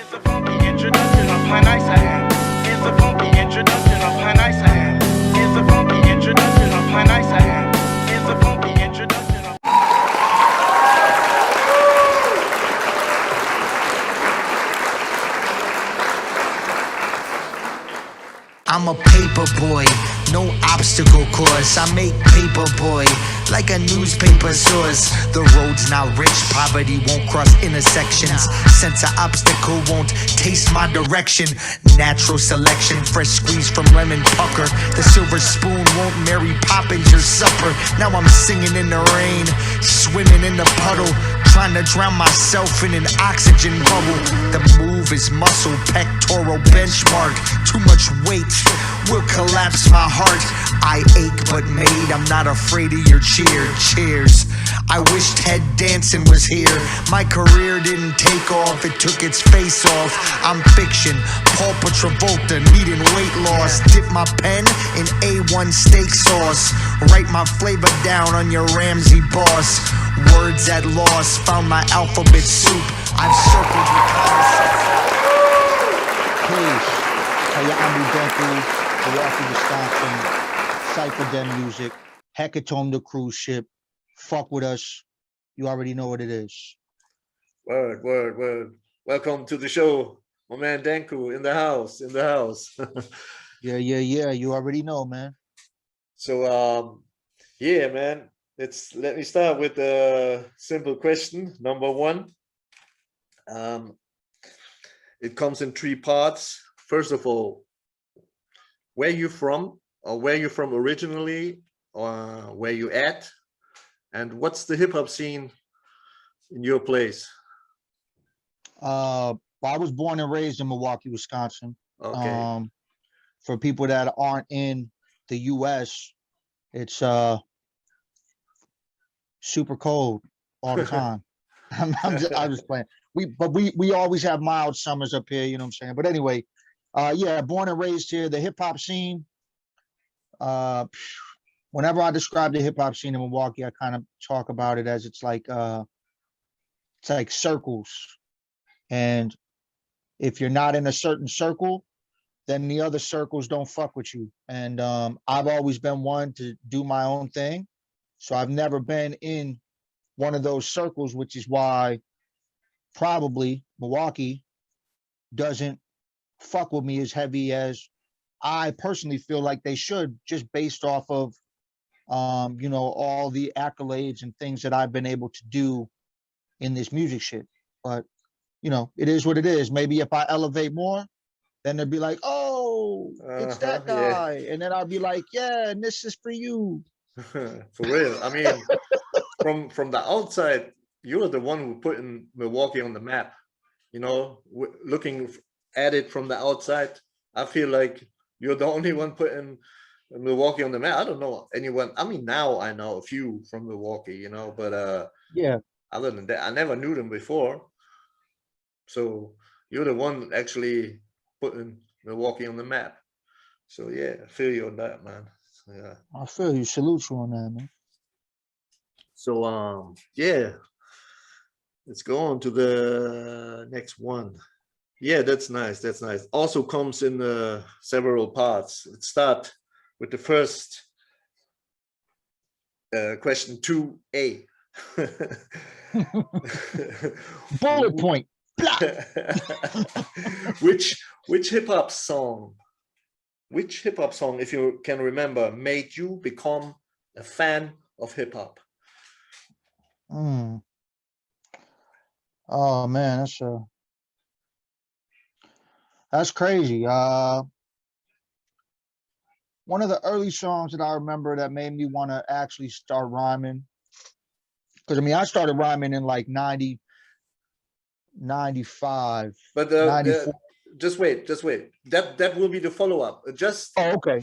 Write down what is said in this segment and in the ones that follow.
Here's a funky introduction of how nice I am. Here's a funky introduction of how nice I am. Here's a funky introduction of how nice I am. Here's a funky introduction of. I'm a paper boy, no obstacle course. I make paper boy like a newspaper source. The road's not rich, poverty won't cross intersections. Sense of obstacle won't taste my direction. Natural selection, fresh squeeze from lemon pucker. The silver spoon won't Mary Poppins your supper. Now I'm singing in the rain, swimming in the puddle, trying to drown myself in an oxygen bubble. The move is muscle, pectoral benchmark. Too much weight will collapse my heart. I ache but made, I'm not afraid of your cheer. Cheers. I wished Ted Danson was here. My career didn't take off, it took its face off. I'm fiction, Paul Travolta needing weight loss. Dip my pen in A1 steak sauce. Write my flavor down on your Ramsay boss. Words at loss, found my alphabet soup. I've circled with Peace. Taiyamo Denku, Milwaukee, Wisconsin. Cypher Den Music. Hecatomb the cruise ship. Fuck with us. You already know what it is. Word, word, word. Welcome to the show. My man Denku in the house, in the house. Yeah. You already know, man. So, yeah, man. Let me start with a simple question. Number one. It comes in three parts. First of all, where you from, or where you from originally, or where you at, and what's the hip hop scene in your place? I was born and raised in Milwaukee, Wisconsin. Okay. For people that aren't in the US, it's super cold all the time. I'm just playing. We always have mild summers up here, you know what I'm saying? But anyway, yeah, born and raised here. The hip hop scene, whenever I describe the hip hop scene in Milwaukee, I kind of talk about it as it's like circles. And if you're not in a certain circle, then the other circles don't fuck with you. And I've always been one to do my own thing. So I've never been in one of those circles, which is why probably Milwaukee doesn't fuck with me as heavy as I personally feel like they should, just based off of all the accolades and things that I've been able to do in this music shit. But it is what it is. Maybe if I elevate more, then they'd be like, oh, it's that guy. Yeah. And then I'd be like, yeah, and this is for you. For real. I mean, from the outside, you're the one who put in Milwaukee on the map. Looking at it from the outside, I feel like you're the only one putting Milwaukee on the map. I don't know anyone. I mean, now I know a few from Milwaukee, but Yeah. other than that, I never knew them before. So you're the one actually putting Milwaukee on the map. So yeah, I feel you on that, man. So, yeah. I feel you. Salute you on that, man. So yeah, let's go on to the next one. Yeah, that's nice. That's nice. Also comes in several parts. Let's start with the first question 2A. Bullet point. Which hip hop song? Which hip hop song, if you can remember, made you become a fan of hip hop? Oh man, that's crazy. One of the early songs that I remember that made me want to actually start rhyming, because I started rhyming in like 90, 95, But 94. just wait. That will be the follow-up. Oh, okay.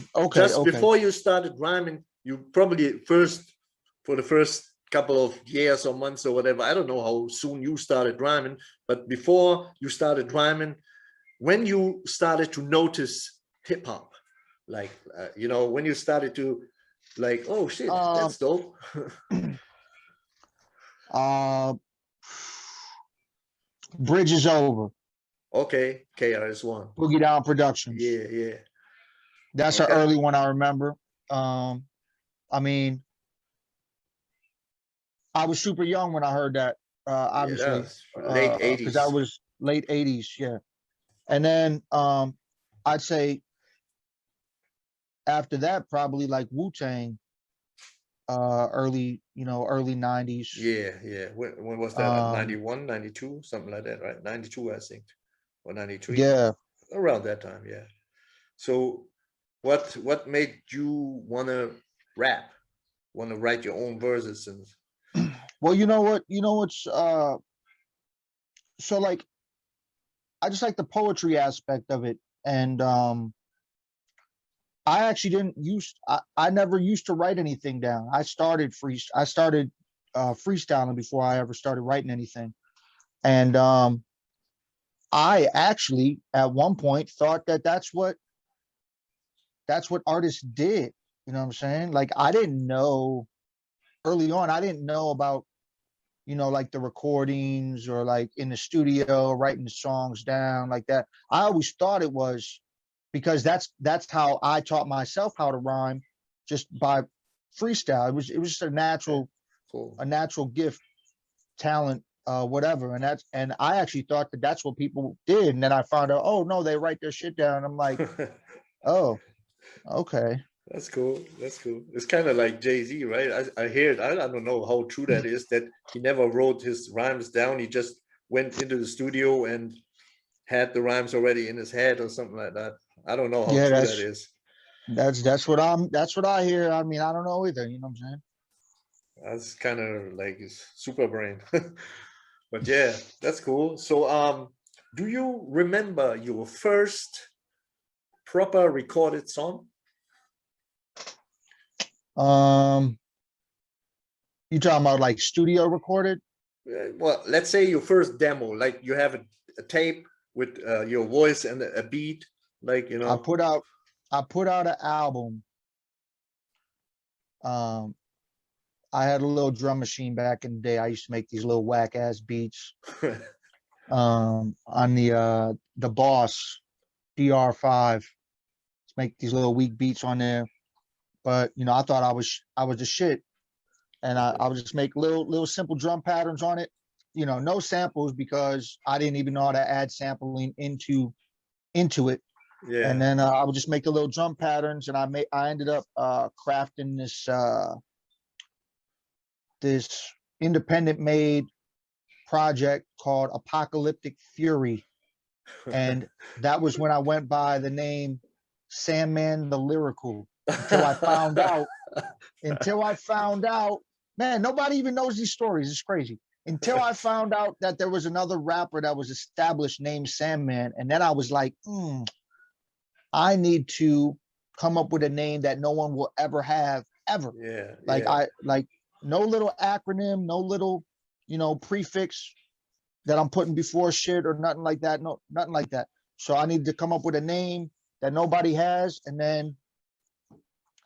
Before you started rhyming, you probably for the first couple of years or months or whatever, I don't know how soon you started rhyming, but before you started rhyming, when you started to notice hip hop, like when you started to like, oh shit, that's dope. Bridge is over. Okay, KRS-One. Boogie Down Productions. Yeah, yeah. That's an Okay. early one I remember. I mean, I was super young when I heard that, Yeah, obviously, that's late because that 80s. was late 80s, yeah. And then I'd say after that, probably like Wu-Tang, early, early 90s. Yeah, yeah. When was that? 91, 92, something like that, right? 92, I think, or 93, Yeah. around that time. Yeah. So, what made you wanna rap? Wanna write your own verses and Well, you know what? So like I just like the poetry aspect of it. And I actually didn't use I never used to write anything down. I started freestyling before I ever started writing anything. And I actually at one point thought that that's what artists did. You know what I'm saying? Like I didn't know early on, I didn't know about, like the recordings or like in the studio writing the songs down like that. I always thought it was because that's how I taught myself how to rhyme, just by freestyle. It was just cool. a natural gift, talent, whatever. And I actually thought that that's what people did. And then I found out, oh no, they write their shit down. I'm like, oh, okay. That's cool. That's cool. It's kind of like Jay-Z, right? I hear it. I don't know how true that is, that he never wrote his rhymes down. He just went into the studio and had the rhymes already in his head or something like that. I don't know how Yeah, true that is. that's what I hear. I mean, I don't know either, you know what I'm saying? That's kind of like his super brain. But yeah, that's cool. So do you remember your first proper recorded song? Um, you talking about like studio recorded? Well, let's say your first demo, like you have a tape with your voice and a beat, like you I know. put out I put out an album. Um, I had a little drum machine back in the day. I used to make these little whack ass beats on the Boss DR5. Let's make these little weak beats on there. But I thought I was the shit, and I would just make little simple drum patterns on it. No samples because I didn't even know how to add sampling into it. And Yeah. then I would just make the little drum patterns, and I ended up crafting this independent made project called Apocalyptic Fury. And that was when I went by the name Sandman the Lyrical until I found out, man, nobody even knows these stories. It's crazy. Until I found out that there was another rapper that was established named Sandman. And then I was like, I need to come up with a name that no one will ever have ever. Yeah. Like Yeah. no little acronym, no little, prefix that I'm putting before shit or nothing like that. No, nothing like that. So I need to come up with a name that nobody has, and then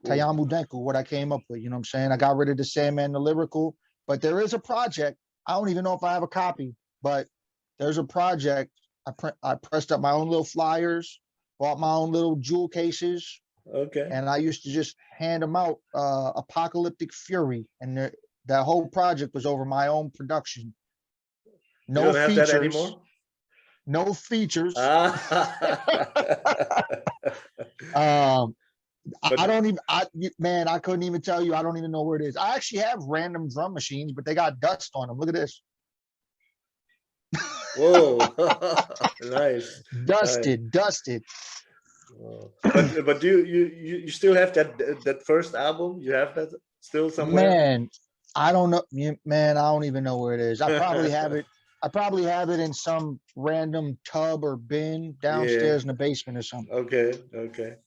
Taiyamo Denku, what I came up with. You know what I'm saying? I got rid of the Sandman, the Lyrical, but there is a project. I don't even know if I have a copy, but there's a project. I pressed up my own little flyers, bought my own little jewel cases, Okay. and I used to just hand them out. Apocalyptic Fury, and that whole project was over my own production. You No don't have that features. anymore? No features. Ah. I don't even. Man, I couldn't even tell you. I don't even know where it is. I actually have random drum machines, but they got dust on them. Look at this. Whoa. Nice. Nice. Dusted. Oh. But do you still have that first album? You have that still somewhere? Man, I don't know. Man, I don't even know where it is. I probably have it. I probably have it in some random tub or bin downstairs Yeah. in the basement or something. Okay. Okay.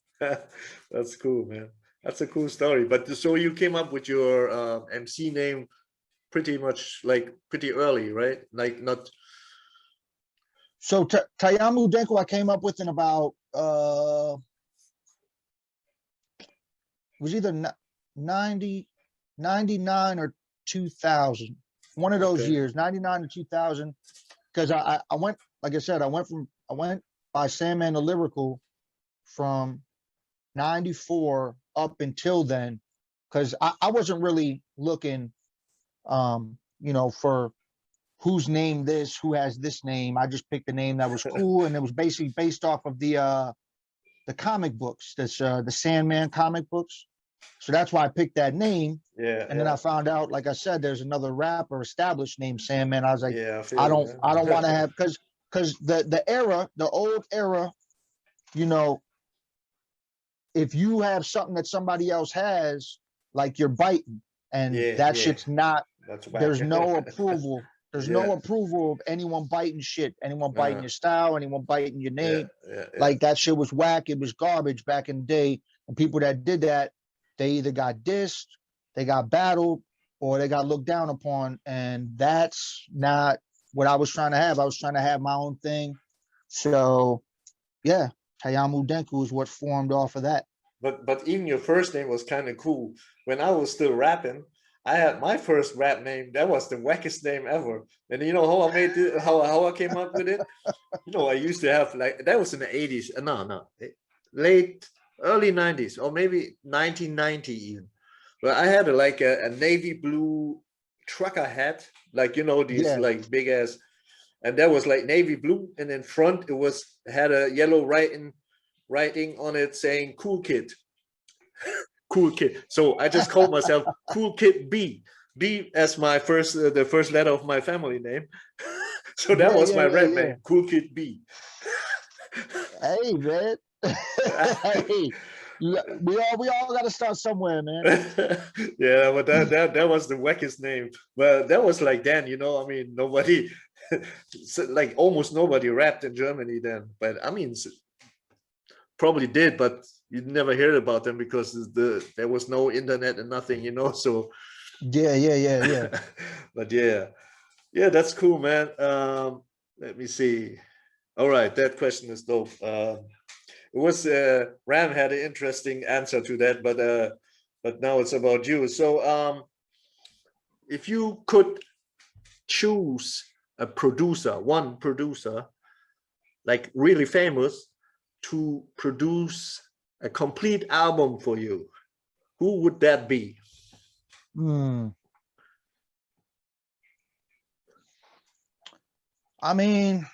That's cool, man. That's a cool story. But so you came up with your MC name pretty much like pretty early, right? Like not. So Taiyamo Denku, I came up with in about was either 90, 99 or 2000. One of those Okay. years, 99 to 2000. Because I went like I said, I went by Sandman the Lyrical from 94 up until then, because I wasn't really looking, for who's named this, who has this name. I just picked a name that was cool, and it was basically based off of the comic books, the Sandman comic books. So that's why I picked that name. Yeah. And then I found out, like I said, there's another rapper established named Sandman. I was like, Yeah, I don't want to have, because the old era, if you have something that somebody else has, like you're biting, and that shit's not. That's There's no approval. There's no approval of anyone biting shit, anyone biting your style, anyone biting your name. Like that shit was whack. It was garbage back in the day. And people that did that, they either got dissed, they got battled, or they got looked down upon. And that's not what I was trying to have. I was trying to have my own thing. So yeah, Taiyamo Denku is what formed off of that. But even your first name was kind of cool. When I was still rapping, I had my first rap name. That was the wackest name ever. And you know how I made it, how I came up with it? I used to have that was in the 80s. No, early 90s, or maybe 1990 even. But I had a navy blue trucker hat, these like big ass, and that was like navy blue, and in front it had a yellow writing on it saying "Cool Kid." Cool Kid. So I just called myself Cool Kid B. B as my the first letter of my family name. So that was my rap name, Cool Kid B. Hey man. Hey, we all got to start somewhere, man. Yeah, but that was the wackest name. Well, that was like then, I mean, nobody, like almost nobody rapped in Germany then. But I mean, probably did, but you never heard about them because there was no internet and nothing, So yeah. But yeah, that's cool, man. Let me see. All right, that question is dope. It was Ram had an interesting answer to that, but now it's about you. So if you could choose a producer, one producer, like really famous, to produce a complete album for you, who would that be? I mean,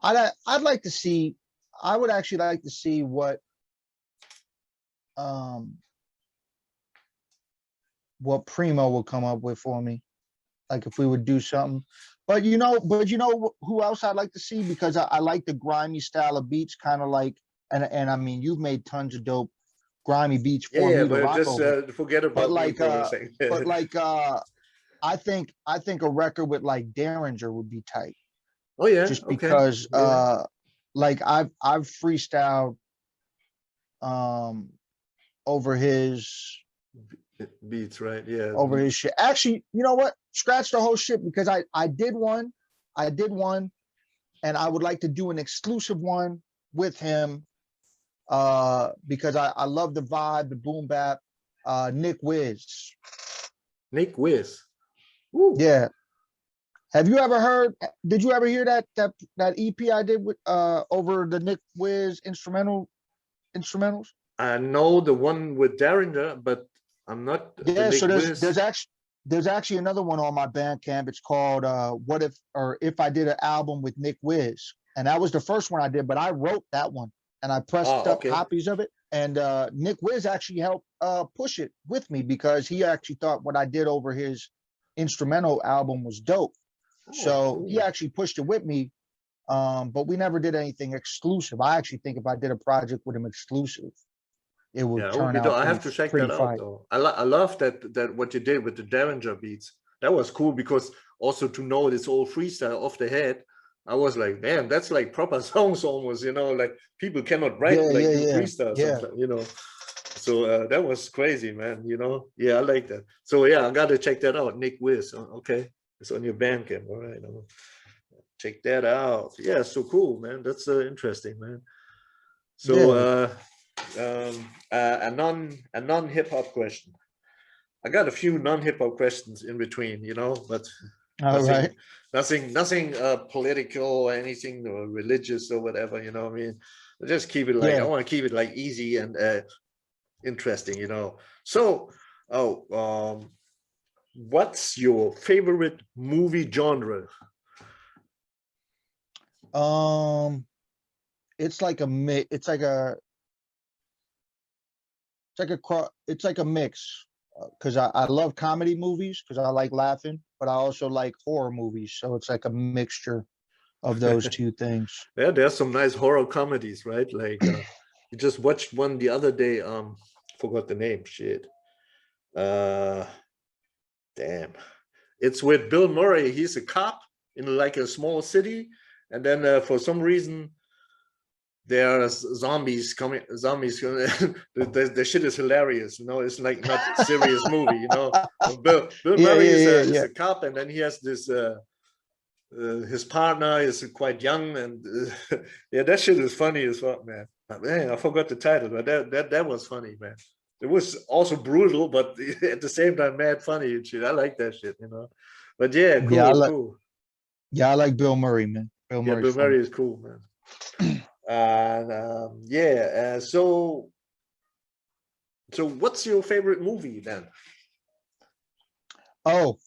I'd like to see. I would actually like to see what Primo would come up with for me, like if we would do something. But you know who else I'd like to see, because I like the grimy style of beats, kind of like, and I mean, you've made tons of dope grimy beats for me to but rock just over. forget about me for a second. But like I think a record with like Derringer would be tight. Oh yeah, just because like I've freestyled over his beats, right? Yeah, over his shit. Actually, you know what? Scratch the whole shit, because I did one, and I would like to do an exclusive one with him, because I love the vibe, the boom bap. Nick Wiz. Woo. Yeah. Have you ever heard? Did you ever hear that EP I did with over the Nick Wiz instrumentals? I know the one with Derringer, but I'm not. Yeah, so there's actually another one on my Bandcamp. It's called "What If I Did an Album with Nick Wiz," and that was the first one I did. But I wrote that one, and I pressed up copies of it. And Nick Wiz actually helped push it with me, because he actually thought what I did over his instrumental album was dope. So he actually pushed it with me, but we never did anything exclusive. I actually think if I did a project with him exclusive, it would turn out. I have to check that out though. I love that what you did with the Derringer beats. That was cool, because also to know this all freestyle off the head, I was like, man, that's like proper songs almost. Like people cannot write freestyle sometimes. So that was crazy, man. Yeah, I like that. So yeah, I gotta check that out. Nick Wiz. Okay. It's on your Bandcamp. All right. I'll check that out. Yeah, so cool, man. That's interesting, man. So a non hip hop question. I got a few non-hip hop questions in between, you know, but All right. nothing political or anything or religious or whatever, you know what I mean? Just keep it like, I Yeah. want to keep it like easy and interesting, you know. So, what's your favorite movie genre? It's like a mix. It's like a mix. Because I love comedy movies because I like laughing, but I also like horror movies. So it's like a mixture of those two things. Yeah, there's some nice horror comedies, right? Like you just watched one the other day. Forgot the name. Shit. Uh, damn. It's with Bill Murray. He's a cop in like a small city, and then for some reason there are zombies coming. Zombies. The shit is hilarious. You know, it's like not a serious movie. You know, Bill Yeah, Murray yeah, yeah, is yeah. a cop, and then he has this. His partner is quite young, and yeah, that shit is funny as fuck, man. Man, I forgot the title, but that was funny, man. It was also brutal, but at the same time, mad funny and shit. I like that shit, you know. But yeah, Yeah, cool, cool. I like Bill Murray, man. Bill Yeah, Murray's Bill funny. Murray is cool, man. And yeah, so what's your favorite movie then? Oh,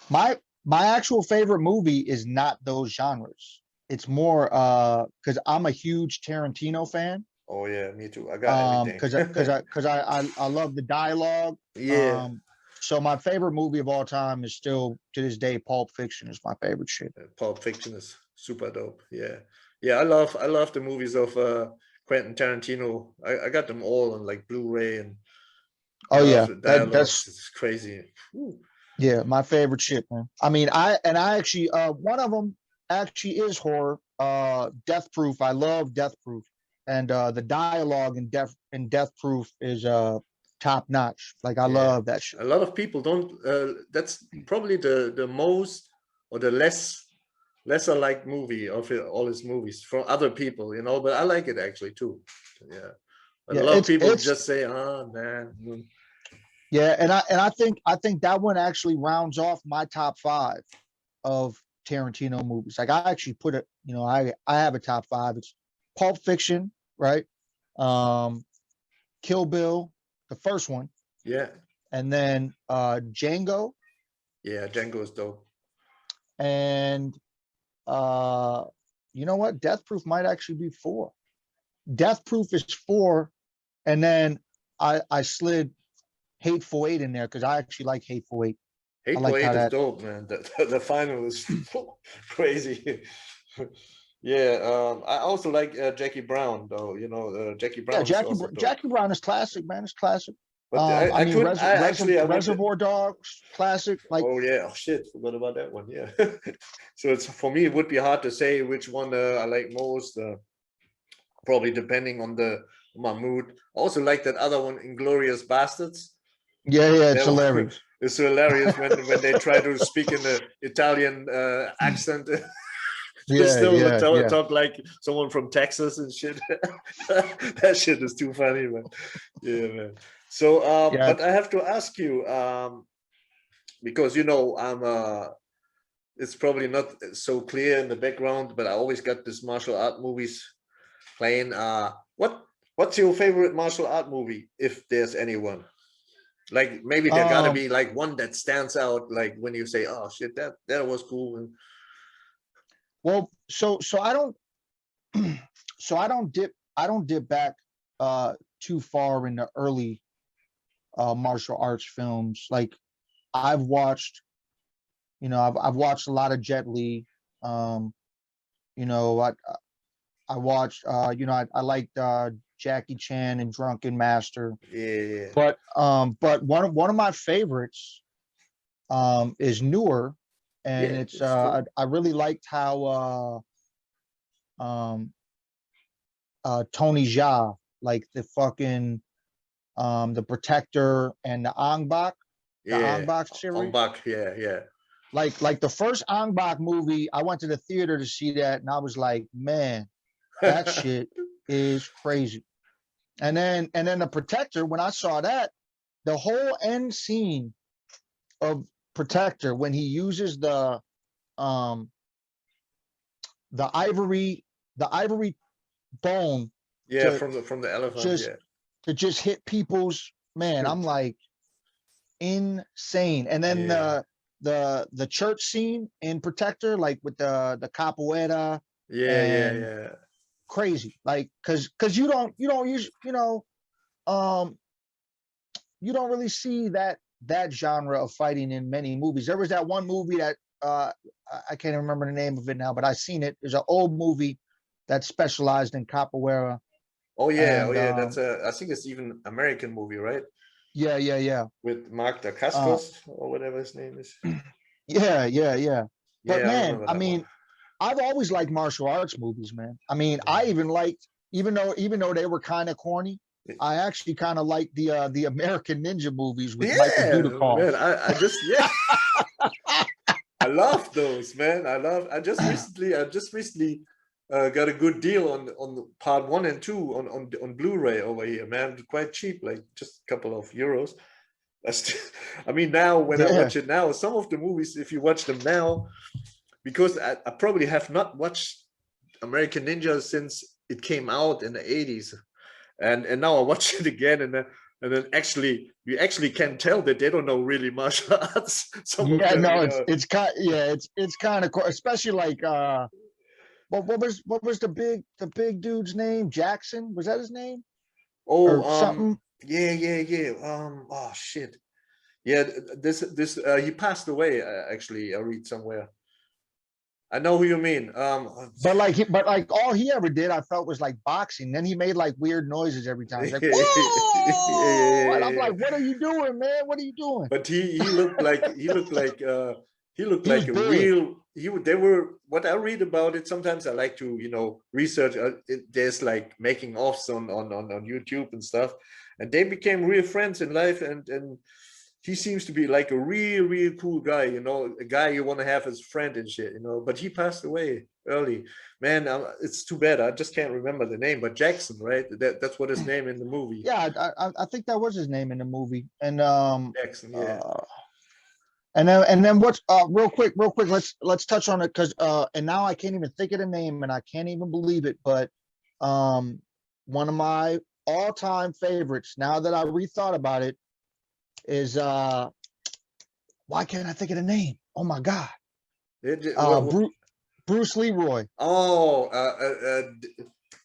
my actual favorite movie is not those genres. It's more because I'm a huge Tarantino fan. Oh yeah, me too. I got everything. I love the dialogue. Yeah. So my favorite movie of all time is still to this day Pulp Fiction is my favorite shit. Pulp Fiction is super dope. Yeah, yeah. I love the movies of Quentin Tarantino. I got them all on like Blu-ray, and I Oh love yeah, the dialogues. that's It's crazy. Whew. yeah, my favorite shit, man. I mean, I actually one of them actually is horror. Death Proof. I love Death Proof, and the dialogue in Death Proof is top notch. Like I Yeah, love that shit. a lot of people don't. That's probably the most or the lesser liked movie of all his movies from other people, you know. But I like it actually too. Yeah, but a Yeah, lot of people it's just say, "Ah, man." yeah, and I think that one actually rounds off my top five of Tarantino movies. Like I actually put it, you know, I have a top five. It's Pulp Fiction, right? Um, Kill Bill, the first one, Yeah, and then Django, yeah. Django is dope. and uh, you know what? Death Proof might actually be four. Death Proof is four, and then I slid Hateful Eight in there because I actually like Hateful Eight. I Hateful liked how Eight is that. dope, man. The final is crazy. Yeah, I also like Jackie Brown, though. You know, Jackie Yeah, Brown is also dope. Jackie Brown is classic, man. It's classic. But I I mean, couldn't. I actually I would. Reservoir Dogs, classic. Like, Oh yeah. Oh shit. Forgot about that one. Yeah. So it's for me. It would be hard to say which one I like most. Probably depending on the my mood. I also like that other one, Inglorious Bastards. yeah, yeah, it's That one hilarious. is hilarious when they try to speak in the Italian accent. They Yeah, still yeah, yeah. talk like someone from Texas and shit. That shit is too funny, man. Yeah, man. So, Yeah. but I have to ask you, because you know, it's probably not so clear in the background, but I always got this martial art movies playing. What's your favorite martial art movie, if there's anyone? Like maybe there gotta Um, be like one that stands out, like when you say, "Oh shit, that was cool." And well, so I don't so I don't dip back too far in the early martial arts films. Like I've watched, you know, I've watched a lot of Jet Li. Um, you know, I watched you know, I liked Jackie Chan and Drunken Master. yeah, But one of my favorites is newer, and yeah, it's cool. I really liked how um Tony Jaa, like the fucking the Protector and the Ong Yeah, Bak on series. back. Yeah, yeah. Like the first Ong Bak movie, I went to the theater to see that, and I was like, man, that shit is crazy. And then the Protector, when I saw that, the whole end scene of Protector when he uses the ivory bone Yeah, to from the elephant. just Yeah. to just hit people's man. I'm like insane. And then Yeah. the church scene in Protector, like with the capoeira Yeah. Yeah. and Yeah. crazy, like because you don't use um you don't really see that genre of fighting in many movies. There was that one movie that I can't even remember the name of it now, but I seen it. There's an old movie that specialized in capoeira. Oh yeah. Oh And yeah. That's a. I think it's even American movie, right? yeah. With Mark Uh, Dacascos or whatever his name is. yeah. But Yeah, I man, remember I that one. mean, I've always liked martial arts movies, man. I mean, I even liked, even though they were kind of corny, I actually kind of liked the American Ninja movies with Michael Yeah, Dudikoff. man. I just yeah. I love those, man. I just recently got a good deal on the part 1 and 2 on Blu-ray over here, man. Quite cheap, like just a couple of euros. I mean, now when I Yeah, watch it now, some of the movies, if you watch them now, because I probably have not watched American Ninja since it came out in the 80s, and now I watch it again, and then actually you actually can tell that they don't know really martial arts. Some of yeah. them, No, you know. it's kind, yeah, it's kind of cool, especially like what was the big dude's name? Jackson, was that his name Oh, or something? yeah. Oh shit. Yeah, this he passed away. Actually, I read somewhere. I know who you mean. But like all he ever did, I felt was like boxing. Then he made like weird noises every time. He's like, whoa! And I'm Yeah. like, what are you doing, man? What are you doing? But he looked He was like a big. real they were what I read about it. Sometimes I like to research. There's like making offs on YouTube and stuff, and they became real friends in life. And he seems to be like a real cool guy. A guy you want to have as friend and shit. But he passed away early. Man, it's too bad. I just can't remember the name. But Jackson, right? That's what his name in the movie. Yeah, I think that was his name in the movie. Jackson, yeah. Uh and then what's real quick, let's touch on it because and now I can't even think of the name and I can't even believe it, but um one of my all-time favorites, now that I rethought about it, is why can't I think of the name? Oh my god. Bruce, Bruce Leroy, Oh,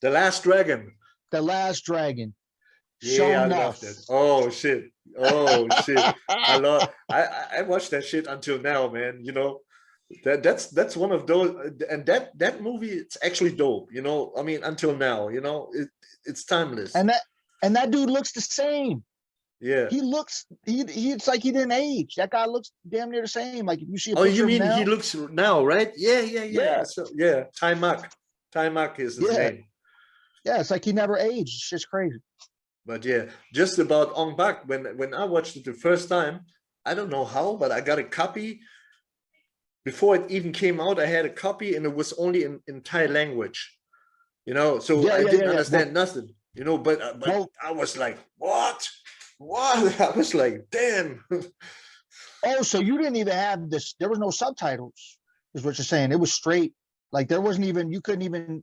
The Last Dragon. the Last Dragon. Yeah, Show I enough. loved it. Oh shit. Oh shit. I watched that shit until now, man. That's one of those, and that movie, it's actually dope. I mean, until now, it's timeless. And that dude looks the same. Yeah. He it's like he didn't age. That guy looks damn near the same. Like if you see a Oh, you picture of him mean he now, looks now, right? Yeah. yeah, So yeah, Taimak is his yeah, name. yeah. It's like he never aged. It's just crazy. But yeah, just about Ong Bak, when I watched it the first time, I don't know how, but I got a copy. Before it even came out, I had a copy and it was only in Thai language, so I didn't Yeah. understand nothing, but Well, I was like, what? I was like, damn. oh, so you didn't even have this. There was no subtitles, is what you're saying. It was straight. Like there wasn't even. You couldn't even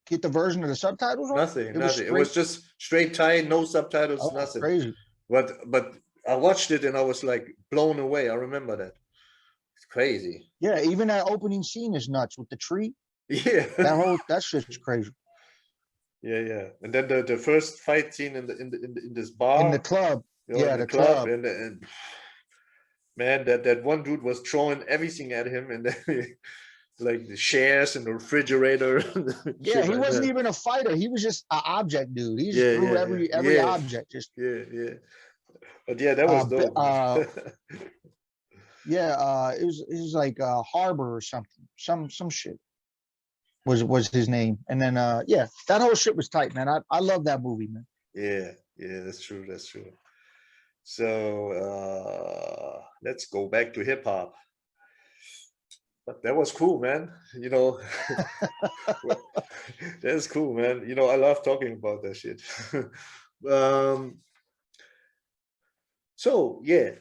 get the version of the subtitles on. Nothing. It was It straight. was just straight Thai, no subtitles, Oh, nothing. crazy. But I watched it and I was like blown away. I remember that. It's crazy. Yeah, even that opening scene is nuts with the tree. Yeah. That shit's crazy. Yeah. And then the first fight scene in this In the bar, club. in Yeah, the the club, club. and man, that one dude was throwing everything at him, and then like the chairs and the refrigerator, Yeah, shit he like wasn't that. even a fighter. He was just an object dude. He just Yeah, threw yeah, every yeah, object. Just yeah. But yeah, that was dope, man. yeah, it was like Harbor or something. Some shit was his name. And then yeah, that whole shit was tight, man. I love that movie, man. Yeah, that's true. So let's go back to hip hop. But that was cool, man. That's cool, man. I love talking about that shit. um, So yeah,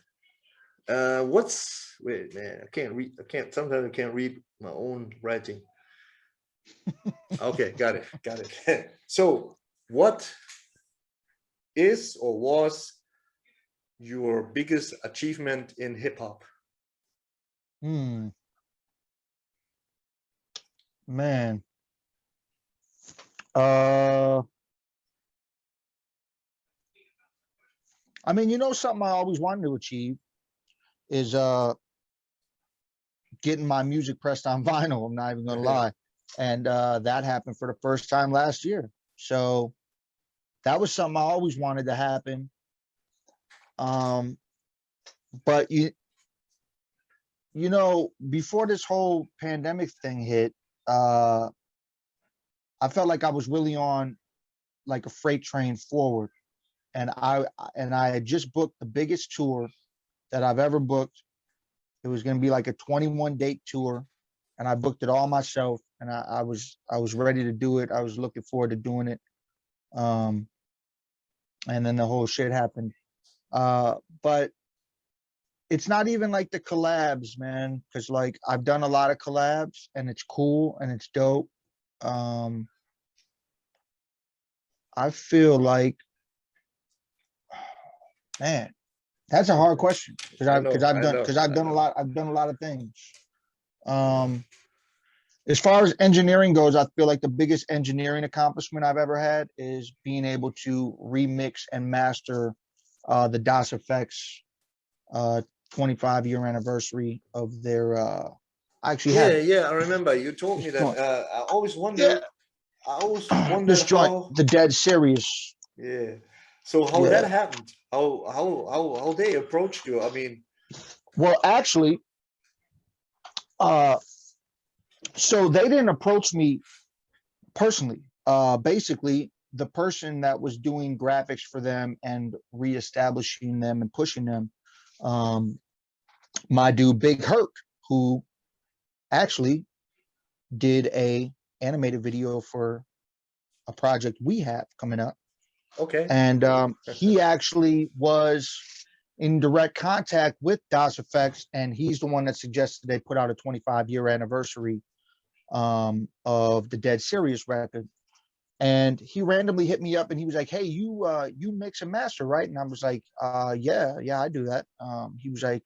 wait, man, I can't read. I can't. Sometimes I can't read my own writing. Okay, got it. So, what is or was your biggest achievement in hip hop? Hmm, man. I mean, you know, something I always wanted to achieve is getting my music pressed on vinyl. I'm not even gonna lie, and that happened for the first time last year. So that was something I always wanted to happen. Um, but you know, before this whole pandemic thing hit, uh, I felt like I was really on like a freight train forward, and I had just booked the biggest tour that I've ever booked. It was going to be like a 21 date tour, and I booked it all myself, and I was ready to do it. I was looking forward to doing it. Um, and then the whole shit happened. But it's not even like the collabs, man, because like I've done a lot of collabs, and it's cool and it's dope. Um, I feel like, man, that's a hard question because I I know, I know, I've I done a know. lot. I've done a lot of things. Um, as far as engineering goes, I feel like the biggest engineering accomplishment I've ever had is being able to remix and master the DOS Effects 25-year anniversary of their. I actually have Yeah, it. yeah, I remember you told This me that. joint, I yeah, always wondered this joint, how. the Dead Serious. Yeah. So how that Yeah. happened? How they approached you? I mean, Well, actually, uh, so they didn't approach me personally. Basically, the person that was doing graphics for them and reestablishing them and pushing them, um, my dude Big Hurt, who actually did a animated video for a project we have coming up, okay. and he actually was in direct contact with DOS Effects, and he's the one that suggested they put out a 25-year anniversary of the Dead Serious record. And he randomly hit me up and he was like, "Hey, you mix and master, right?" And I was like, yeah, I do that." He was like,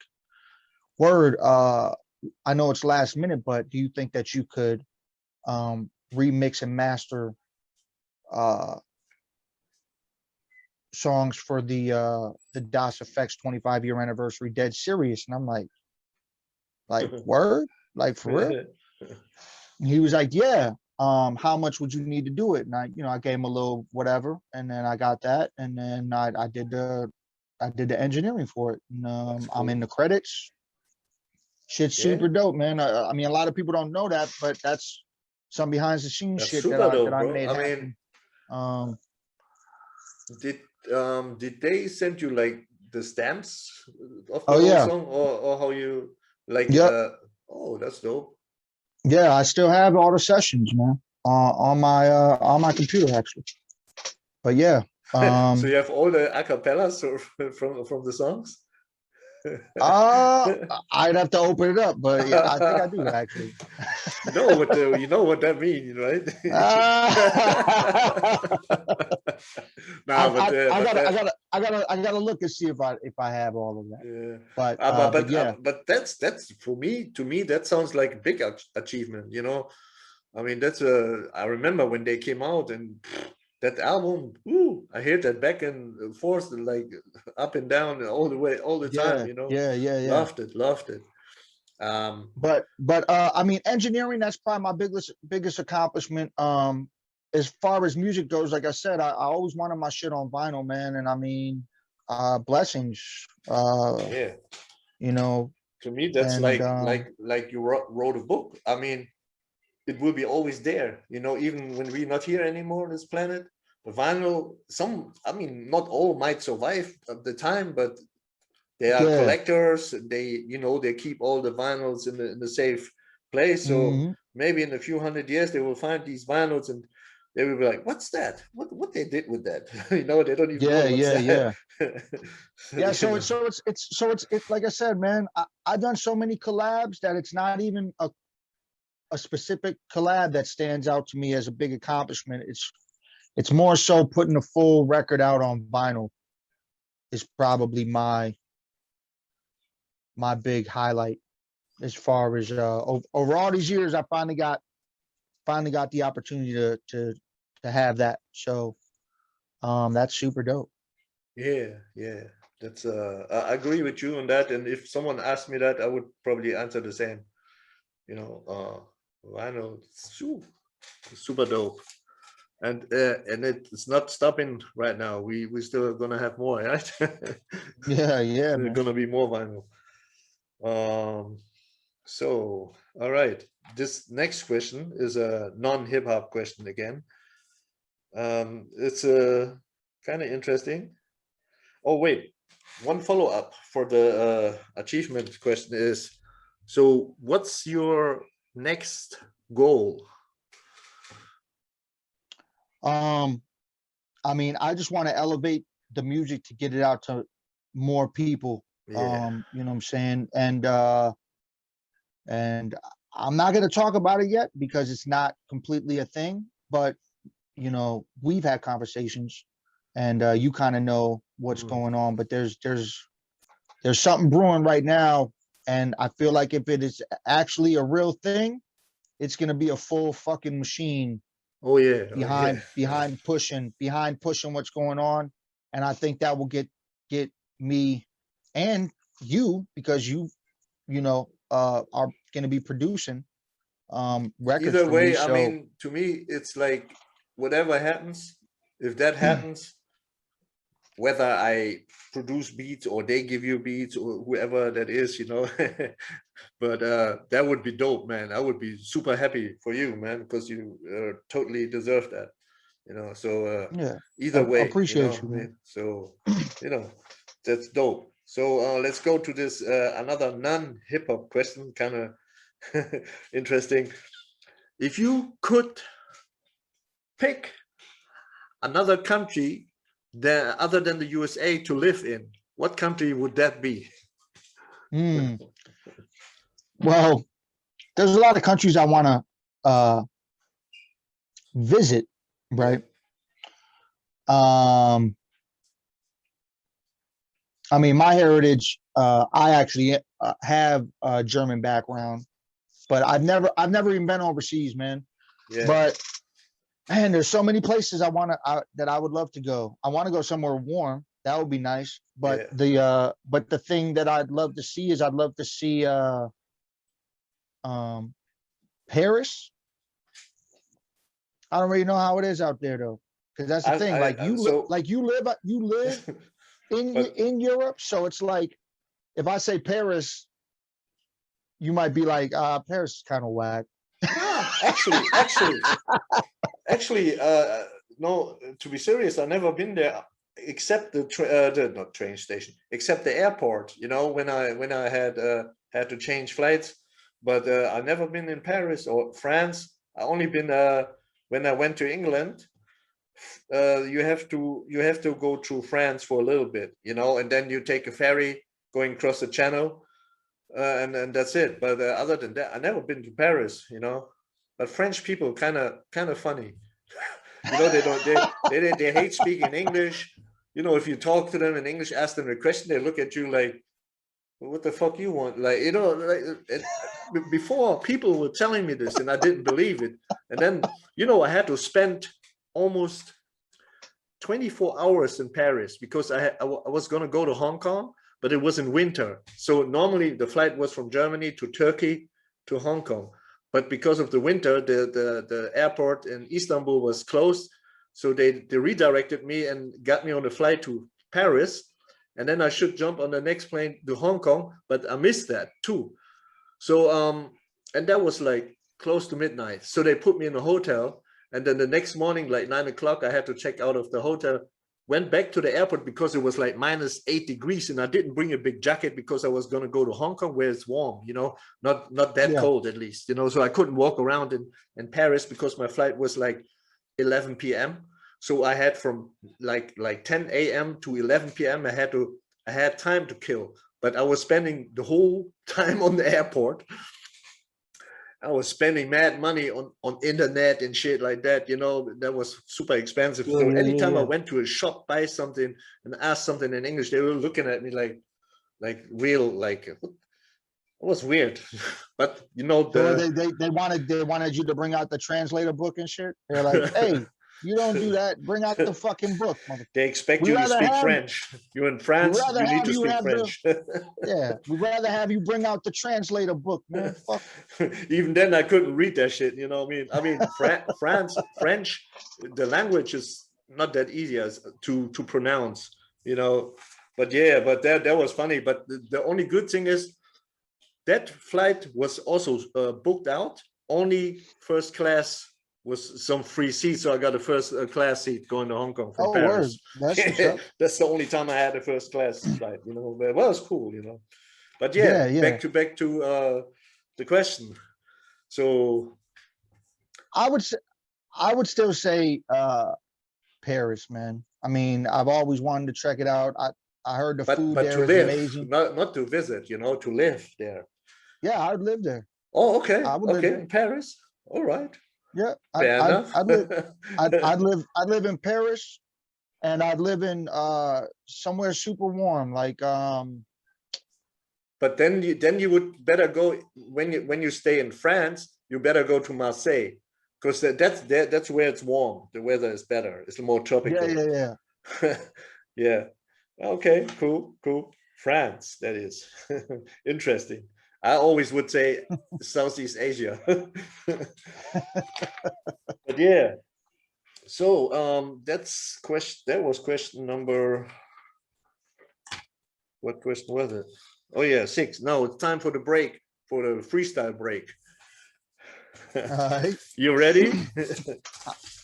"Word, I know it's last minute, but do you think that you could remix and master uh songs for the DOS Effects 25-year anniversary Dead Serious?" And I'm like, word? Like for real? And he was like, "Yeah. How much would you need to do it?" And I gave him a little whatever, and then I got that, and then I did the engineering for it. And, That's I'm in cool. the credits. Shit's Yeah, super dope, man. I mean, a lot of people don't know that, but that's some behind the scenes that's shit super that though, I bro. made I mean, happen. Um, did did they send you like the stamps of the oh whole yeah, song, or how you like? yep, Oh, that's dope. yeah. I still have all the sessions, man, on my computer actually. But yeah, So you um, have all the acapellas from the songs? uh, I'd have to open it up, but yeah, I think I do actually. You know what that means, right? Uh, Nah, but that I gotta look and see if I have all of that. yeah. But yeah, But that's for me, to me that sounds like a big achievement, you know. I mean, that's I remember when they came out and that album, ooh, I heard that back and forth, like up and down all the way, all the time, yeah, you know. yeah. Loved it. Um, But I mean, engineering, that's probably my biggest accomplishment. As far as music goes, like I said, I always wanted my shit on vinyl, man. And I mean, blessings, yeah, you know, to me that's and like you wrote a book. I mean, it will be always there, you know, even when we're not here anymore on this planet. The vinyl, I mean, not all might survive at the time, but they are yeah. collectors. They, you know, they keep all the vinyls in the safe place. So Hmm. maybe in a few hundred years they will find these vinyls and they will be like, "What's that? What they did with that?" You know, they don't even know Yeah, what's yeah, that. yeah. Yeah, so it's like I said, man, I've done so many collabs that it's not even a specific collab that stands out to me as a big accomplishment. It's more so putting a full record out on vinyl is probably my big highlight as far as over all these years I finally got the opportunity to have that. So that's super dope. Yeah, yeah. That's I agree with you on that. And if someone asked me that, I would probably answer the same. You know, vinyl, super dope. And it's not stopping right now. We still gonna have more, right? Yeah, yeah, There's man. gonna be more vinyl. So all right. This next question is a non-hip hop question again. It's kind of interesting. Oh wait, one follow up for the achievement question is, so what's your next goal? I mean, I just want to elevate the music to get it out to more people. Yeah. You know what I'm saying? And I'm not going to talk about it yet because it's not completely a thing, but you know, we've had conversations and you kind of know what's going on, but there's something brewing right now, and I feel like if it is actually a real thing, it's going to be a full fucking machine Oh yeah. Oh yeah. behind pushing what's going on, and I think that will get me and you, because you know are going to be producing records Either for me. way, I So mean, to me, it's like whatever happens, if that happens, whether I produce beats or they give you beats or whoever that is, you know. But that would be dope, man. I would be super happy for you, man, because you totally deserve that, you know. So yeah, either way, you appreciate know, you, I man. mean, so you know, that's dope. So let's go to this another non-hip hop question, kind of interesting. If you could pick another country other than the USA to live in, what country would that be? Mm. Well, there's a lot of countries I want to visit, Yeah. right? Um, I mean, my heritage, I actually have a German background, but I've never even been overseas, man. Yeah. But man, there's so many places that I would love to go. I want to go somewhere warm. That would be nice. But Yeah. the thing that I'd love to see is I'd love to see um Paris. I don't really know how it is out there though, because that's the thing. Like So, you live but in Europe, so it's like if I say Paris, you might be like, Paris is kind of whack. no, actually, no. To be serious, I've never been there except the not train station, except the airport. You know, when I had to change flights, but I've never been in Paris or France. I only been when I went to England. You have to go through France for a little bit, you know, and then you take a ferry going across the channel, and that's it. But other than that, I never been to Paris, you know. But French people kind of funny, you know. They hate speaking English. You know, if you talk to them in English, ask them a question, they look at you like, what the fuck you want? Like, you know, like before people were telling me this and I didn't believe it, and then, you know, I had to spend almost 24 hours in Paris because I was going to go to Hong Kong, but it was in winter. So normally the flight was from Germany to Turkey to Hong Kong. But because of the winter, the airport in Istanbul was closed. So they redirected me and got me on the flight to Paris. And then I should jump on the next plane to Hong Kong, but I missed that too. So, and that was like close to midnight. So they put me in a hotel. And then the next morning, like 9 o'clock, I had to check out of the hotel, went back to the airport because it was like -8 degrees. And I didn't bring a big jacket because I was going to go to Hong Kong where it's warm, you know, not that Yeah. cold at least, you know. So I couldn't walk around in Paris because my flight was like 11 p.m. So I had from like 10 a.m. to 11 p.m. I had time to kill, but I was spending the whole time on the airport. I was spending mad money on internet and shit like that. You know, that was super expensive. So anytime I went to a shop, buy something and ask something in English, they were looking at me like real, like, it was weird. But you know, so they wanted you to bring out the translator book and shit. They're like, hey, you don't do that. Bring out the fucking book, mother. They expect you to speak French. You're in France, you need to speak French. Yeah, we'd rather have you bring out the translator book, man. Fuck. Even then, I couldn't read that shit. You know what I mean? French, the language is not that easy as to pronounce. You know, but yeah, but that was funny. But the only good thing is that flight was also booked out. Only first class was some free seats, so I got a first class seat going to Hong Kong from Paris. That's the only time I had a first class flight, you know. But, well, it was cool, you know. But yeah, back to the question. So I would still say Paris, man. I mean, I've always wanted to check it out. I heard the food there is amazing. Not to visit, you know, to live there. Yeah, I'd live there. Oh, okay. Okay, in Paris. All right. Yeah, I'd live in Paris, and I'd live in somewhere super warm, like But then you would better go when you stay in France. You better go to Marseille, because that's where it's warm. The weather is better. It's more tropical. Yeah. Yeah. Okay. Cool. France. That is interesting. I always would say Southeast Asia. But yeah. So that was question number. What question was it? Oh yeah, 6. Now it's time for the break, for the freestyle break. You ready?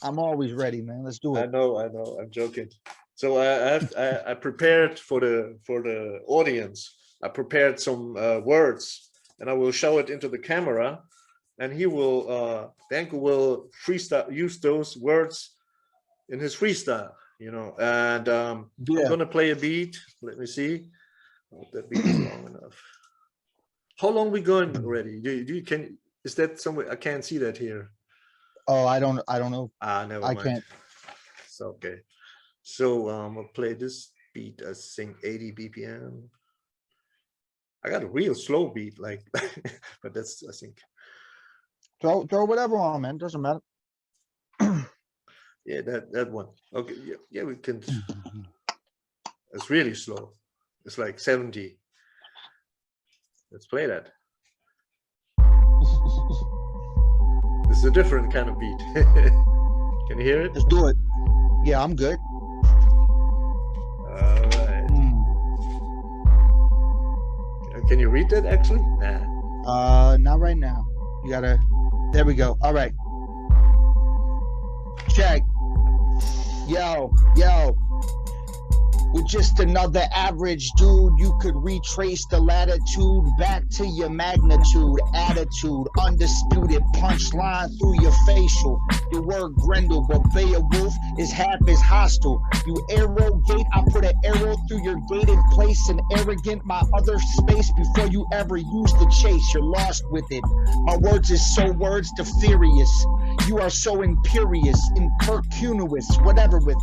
I'm always ready, man. Let's do it. I know. I'm joking. So I prepared for the audience. I prepared some words, and I will show it into the camera, and he will Denku will freestyle, use those words in his freestyle, you know. And I'm gonna play a beat. Let me see. I hope that beat is long enough. How long we going already? Is that somewhere? I can't see that here. Oh, I don't know. Never mind. I can't. It's okay. So I'll play this beat. I think 80 BPM. I got a real slow beat, like, but that's, I think. Throw whatever on, man. Doesn't matter. Yeah, that one. Okay, yeah, we can. It's really slow. It's like 70. Let's play that. This is a different kind of beat. Can you hear it? Let's do it. Yeah, I'm good. All right. Can you read that actually? Nah. Not right now. You gotta. There we go. All right. Check. Yo. With just another average dude, you could retrace the latitude back to your magnitude, attitude, undisputed punchline through your facial. Your word Grendel, but Beowulf is half as hostile. You arrow gate, I put an arrow through your gated place and arrogant my other space before you ever use the chase. You're lost with it. My words is so words to furious. You are so imperious, impecunious, whatever with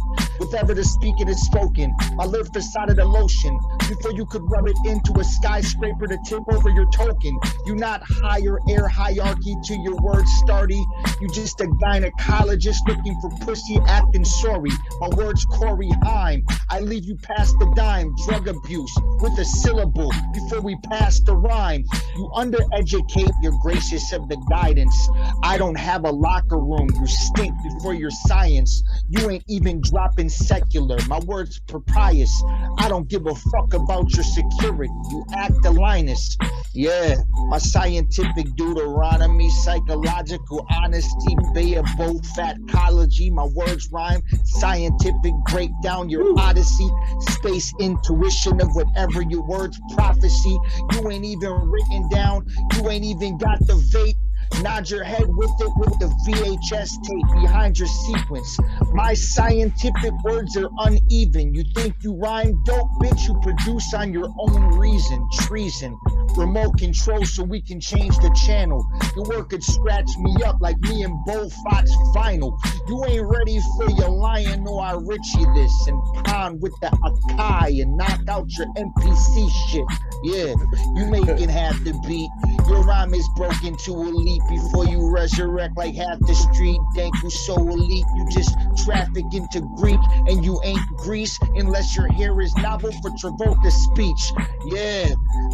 ever the speaking is spoken. I live beside of the lotion before you could rub it into a skyscraper to tip over your token. You not higher air hierarchy to your words starty. You just a gynecologist looking for pussy acting sorry. My words Corey Haim. I leave you past the dime. Drug abuse with a syllable before we pass the rhyme. You undereducate, you're gracious of the guidance. I don't have a locker room. You stink before your science. You ain't even dropping secular. My words proprious. I don't give a fuck about your security. You act the Linus. Yeah, my scientific Deuteronomy, psychological honesty, BoFaat ecology. My words rhyme. Scientific breakdown, your odyssey. Space intuition of whatever your words prophecy. You ain't even written down. You ain't even got the vape. Nod your head with it with the VHS tape behind your sequence. My scientific words are uneven. You think you rhyme dope, bitch? You produce on your own reason. Treason. Remote control so we can change the channel. Your work could scratch me up like me and BoFaat's vinyl. You ain't ready for your lion, no, I Richie this and pound with the Akai and knock out your NPC shit. Yeah, you making half the beat. Your rhyme is broken to elite before you resurrect like half the street. Denku so elite, you just traffic into Greek and you ain't Greece unless your hair is novel for Travolta's speech. Yeah,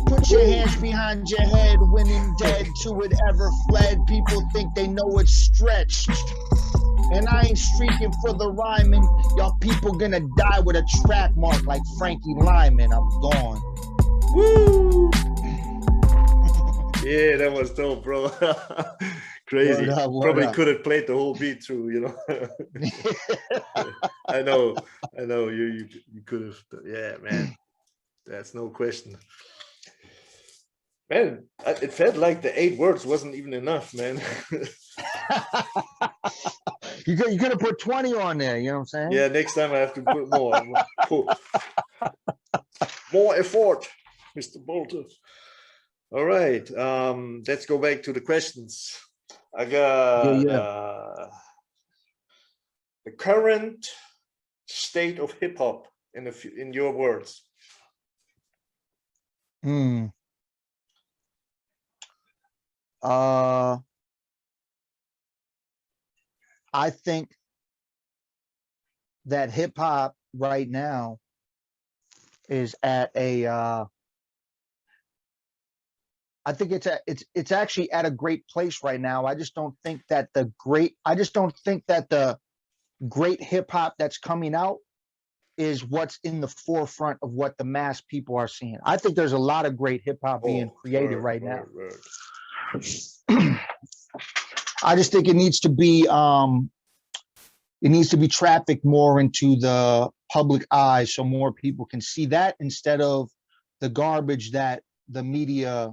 put your hands behind your head when in dead to it ever fled. People think they know it's stretched. And I ain't streaking for the rhyming. Y'all people gonna die with a track mark like Frankie Lyman. I'm gone. Woo! Yeah, that was dope, bro. Crazy. Probably could have played the whole beat through, you know. I know. You could have. Yeah, man. That's no question. Man, it felt like the 8 words wasn't even enough, man. You could have put 20 on there, you know what I'm saying? Yeah, next time I have to put more. More effort, Mr. Bolter. All right, let's go back to the questions. I got the current state of hip hop in your words. I think that hip hop right now is at a I think it's actually at a great place right now. I just don't think that the great hip hop that's coming out is what's in the forefront of what the mass people are seeing. I think there's a lot of great hip hop being created right now. I just think it needs to be trafficked more into the public eye so more people can see that instead of the garbage that the media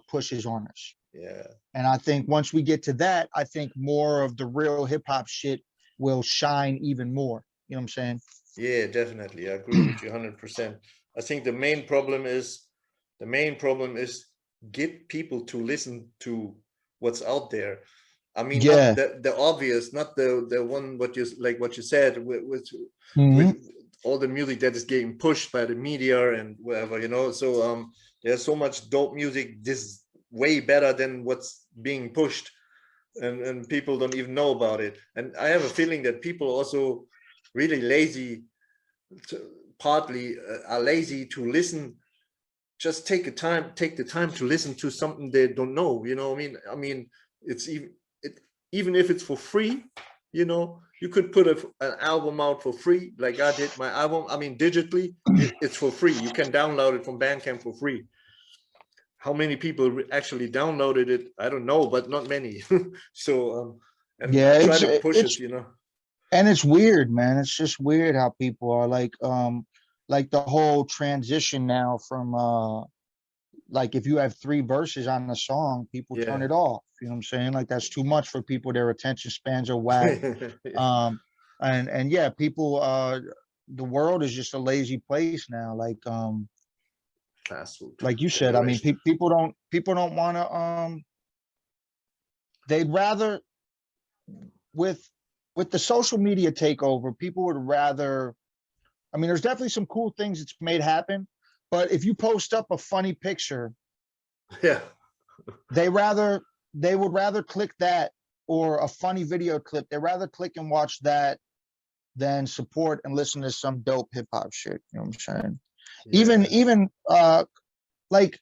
pushes on us. Yeah. And I think once we get to that, I think more of the real hip hop shit will shine even more. You know what I'm saying? Yeah, definitely. I agree with you 100%. I think the main problem is get people to listen to what's out there. I mean, not the obvious, not the one what you said with all the music that is getting pushed by the media and whatever, you know. So there's so much dope music, this way better than what's being pushed, and people don't even know about it. And I have a feeling that people also really lazy, partly are lazy to listen. Just take the time to listen to something they don't know, you know what I mean? It's even if it's for free, you know, you could put an album out for free, like I did my album. I mean, digitally, it's for free. You can download it from Bandcamp for free. How many people actually downloaded it? I don't know, but not many. So, and I try to push it, you know. And it's weird, man. It's just weird how people are like the whole transition now from like if you have 3 verses on a song, people turn it off. You know what I'm saying? Like that's too much for people. Their attention spans are whack. And yeah, people the world is just a lazy place now. Like fast food. Like you said, I mean, people don't want to they'd rather with the social media takeover, people would rather, I mean, there's definitely some cool things it's made happen, but if you post up a funny picture, they would rather click that, or a funny video clip. They'd rather click and watch that than support and listen to some dope hip hop shit. You know what I'm saying? Yeah. Even like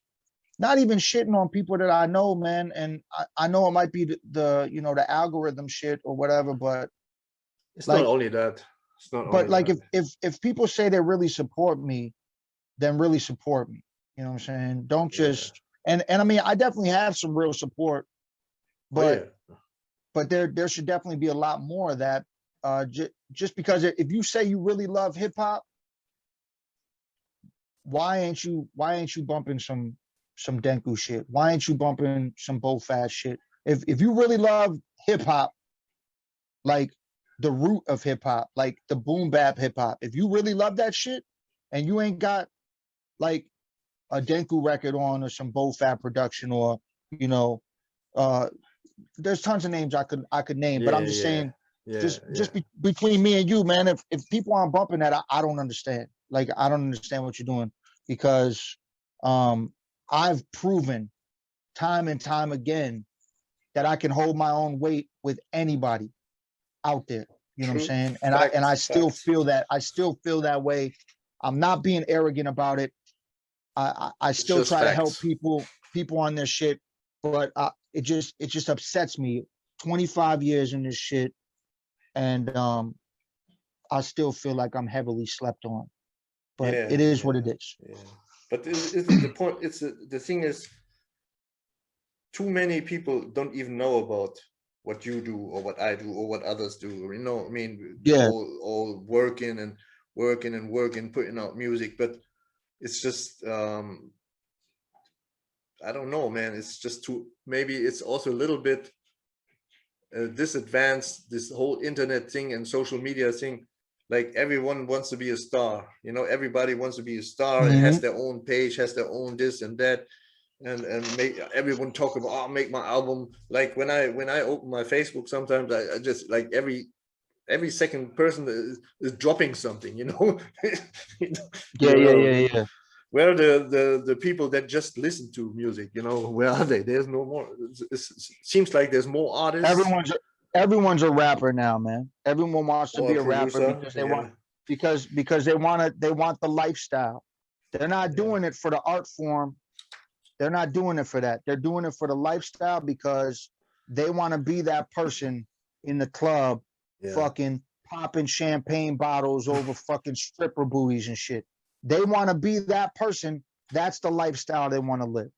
not even shitting on people that I know, man. And I know it might be the you know, the algorithm shit or whatever, but it's like, not only that. It's not but only like that. if people say they really support me, then really support me. You know what I'm saying? Don't just and I mean, I definitely have some real support, but but there should definitely be a lot more of that. Just because if you say you really love hip hop, why ain't you bumping some Denku shit? Why ain't you bumping some BoFaat shit? if you really love hip hop, like the root of hip hop, like the boom bap hip hop, if you really love that shit, and you ain't got like a Denku record on or some BoFaat production, or you know, uh, there's tons of names I could name, but I'm just saying, between me and you, man, if people aren't bumping that, I don't understand. Like I don't understand what you're doing, because I've proven time and time again that I can hold my own weight with anybody out there. You know what I'm saying? And I still feel that. I still feel that way. I'm not being arrogant about it. I still try to help people on their shit, but it just upsets me. 25 years in this shit, and I still feel like I'm heavily slept on. But it is what it is. Yeah. But the point, the thing is, too many people don't even know about what you do or what I do or what others do. You know, I mean, all working and putting out music, but it's just I don't know, man. It's just too, maybe it's also a little bit disadvanced, this whole internet thing and social media thing. Like everyone wants to be a star, you know, everybody wants to be a star and has their own page, has their own this and that, and make everyone talk about, oh, make my album. Like when I open my Facebook, sometimes I just like every second person is dropping something, you know. Yeah. Where are the people that just listen to music, you know? Where are they? There's no more. It seems like there's more artists. Everyone's a rapper now, man. Everyone wants to be a rapper because they want, because they want the lifestyle. They're not doing it for the art form. They're not doing it for that. They're doing it for the lifestyle, because they want to be that person in the club, fucking popping champagne bottles over fucking stripper booties and shit. They want to be that person. That's the lifestyle they want to live.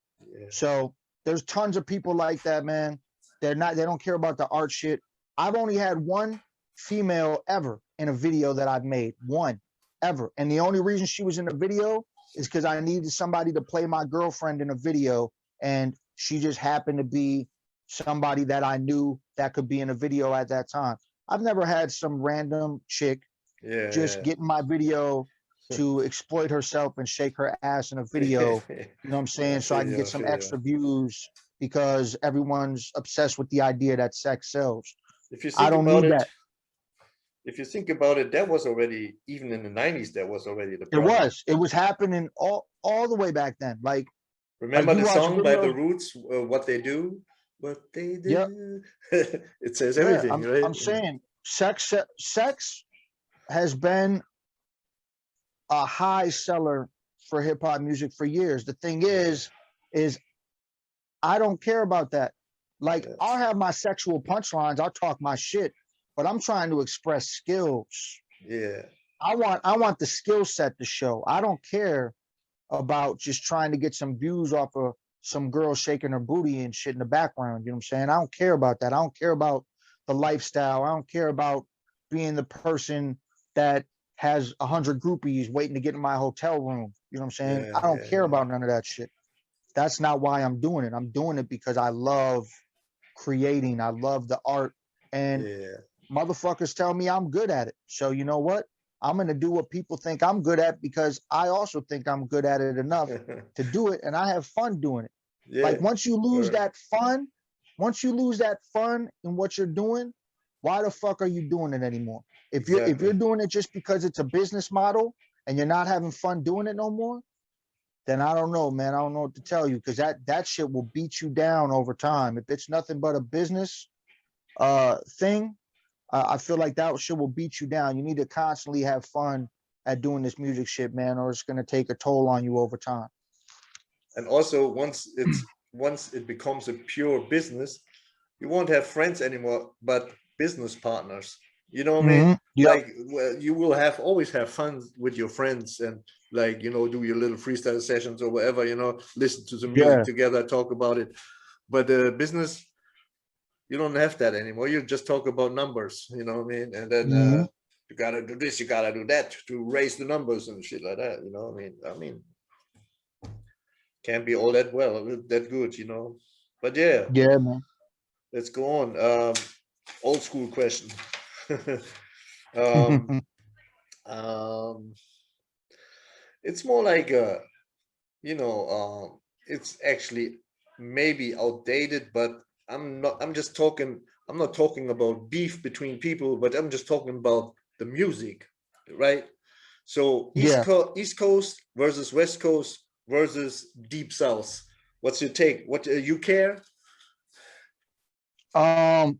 So there's tons of people like that, man. They don't care about the art shit. I've only had one female ever in a video that I've made, one ever. And the only reason she was in the video is because I needed somebody to play my girlfriend in a video. And she just happened to be somebody that I knew that could be in a video at that time. I've never had some random chick get in my video to exploit herself and shake her ass in a video. You know what I'm saying? So I can get some extra views, because everyone's obsessed with the idea that sex sells. If you think I don't about need it, that. if you think about it, that was already, even in the 90s, that was already the problem. It was happening all the way back then. Like, remember the song by videos, The Roots, What They Do? What They Do. Yep. It says everything, right? I'm saying sex has been a high seller for hip hop music for years. The thing is I don't care about that. Like, I'll have my sexual punchlines, I'll talk my shit, but I'm trying to express skills. Yeah. I want the skill set to show. I don't care about just trying to get some views off of some girl shaking her booty and shit in the background. You know what I'm saying? I don't care about that. I don't care about the lifestyle. I don't care about being the person that has 100 groupies waiting to get in my hotel room. You know what I'm saying? I don't care about none of that shit. That's not why I'm doing it. I'm doing it because I love creating. I love the art, and motherfuckers tell me I'm good at it. So you know what? I'm going to do what people think I'm good at, because I also think I'm good at it enough to do it, and I have fun doing it. Like, once you lose that fun in what you're doing, why the fuck are you doing it anymore? If you're doing it just because it's a business model and you're not having fun doing it no more, then I don't know, man. I don't know what to tell you, because that shit will beat you down over time. If it's nothing but a business thing, I feel like that shit will beat you down. You need to constantly have fun at doing this music shit, man, or it's gonna take a toll on you over time. And also, once it becomes a pure business, you won't have friends anymore, but business partners. You know what I mean? Like, you will always have fun with your friends, and like, you know, do your little freestyle sessions or whatever, you know, listen to the music together, talk about it. But business, you don't have that anymore. You just talk about numbers, you know what I mean? And then you gotta do this, you gotta do that to raise the numbers and shit like that, you know what I mean? I mean, can't be all that good, you know. But yeah, man. let's go on. Old school question. um, um, it's more like you know, it's actually maybe outdated, but I'm just talking, I'm not talking about beef between people, but I'm just talking about the music, right? So Yeah. East Coast versus West Coast versus Deep South. What's your take? What you care? Um,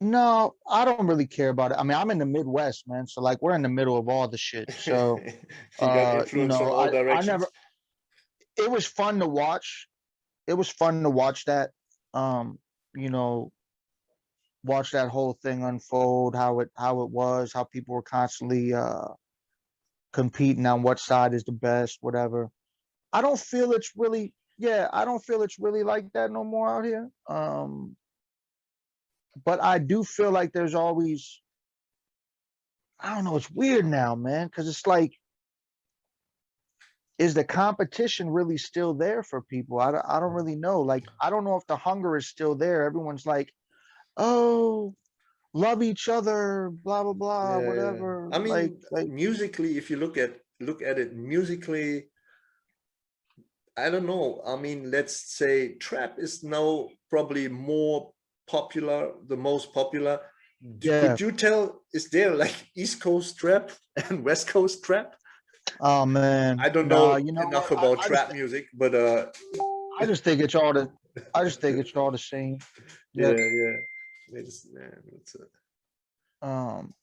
no, I don't really care about it. I mean, I'm in the Midwest, man. So like we're in the middle of all the shit. So You got influence from all I directions. never, it was fun to watch. It was fun to watch that. Um, you know, watch that whole thing unfold, how it was, how people were constantly competing on what side is the best, whatever. I don't feel it's really, yeah, I don't feel it's really like that no more out here. But I do feel like there's always, I don't know, it's weird now, man, because it's like, is the competition really still there for people? I don't really know. Like, I don't know if the hunger is still there. Everyone's like, oh, love each other, blah blah blah, Yeah, yeah. whatever. I mean, Like musically, if you look at it musically, I don't know. I mean, let's say trap is now probably more popular, the most popular. yeah. Could you tell, is there like East Coast trap and West Coast trap? Oh man, I don't nah. know You know enough what? about trap music, but I just think it's all the, I just think it's all the same. yeah, Yep. yeah. It's, man, it's Um,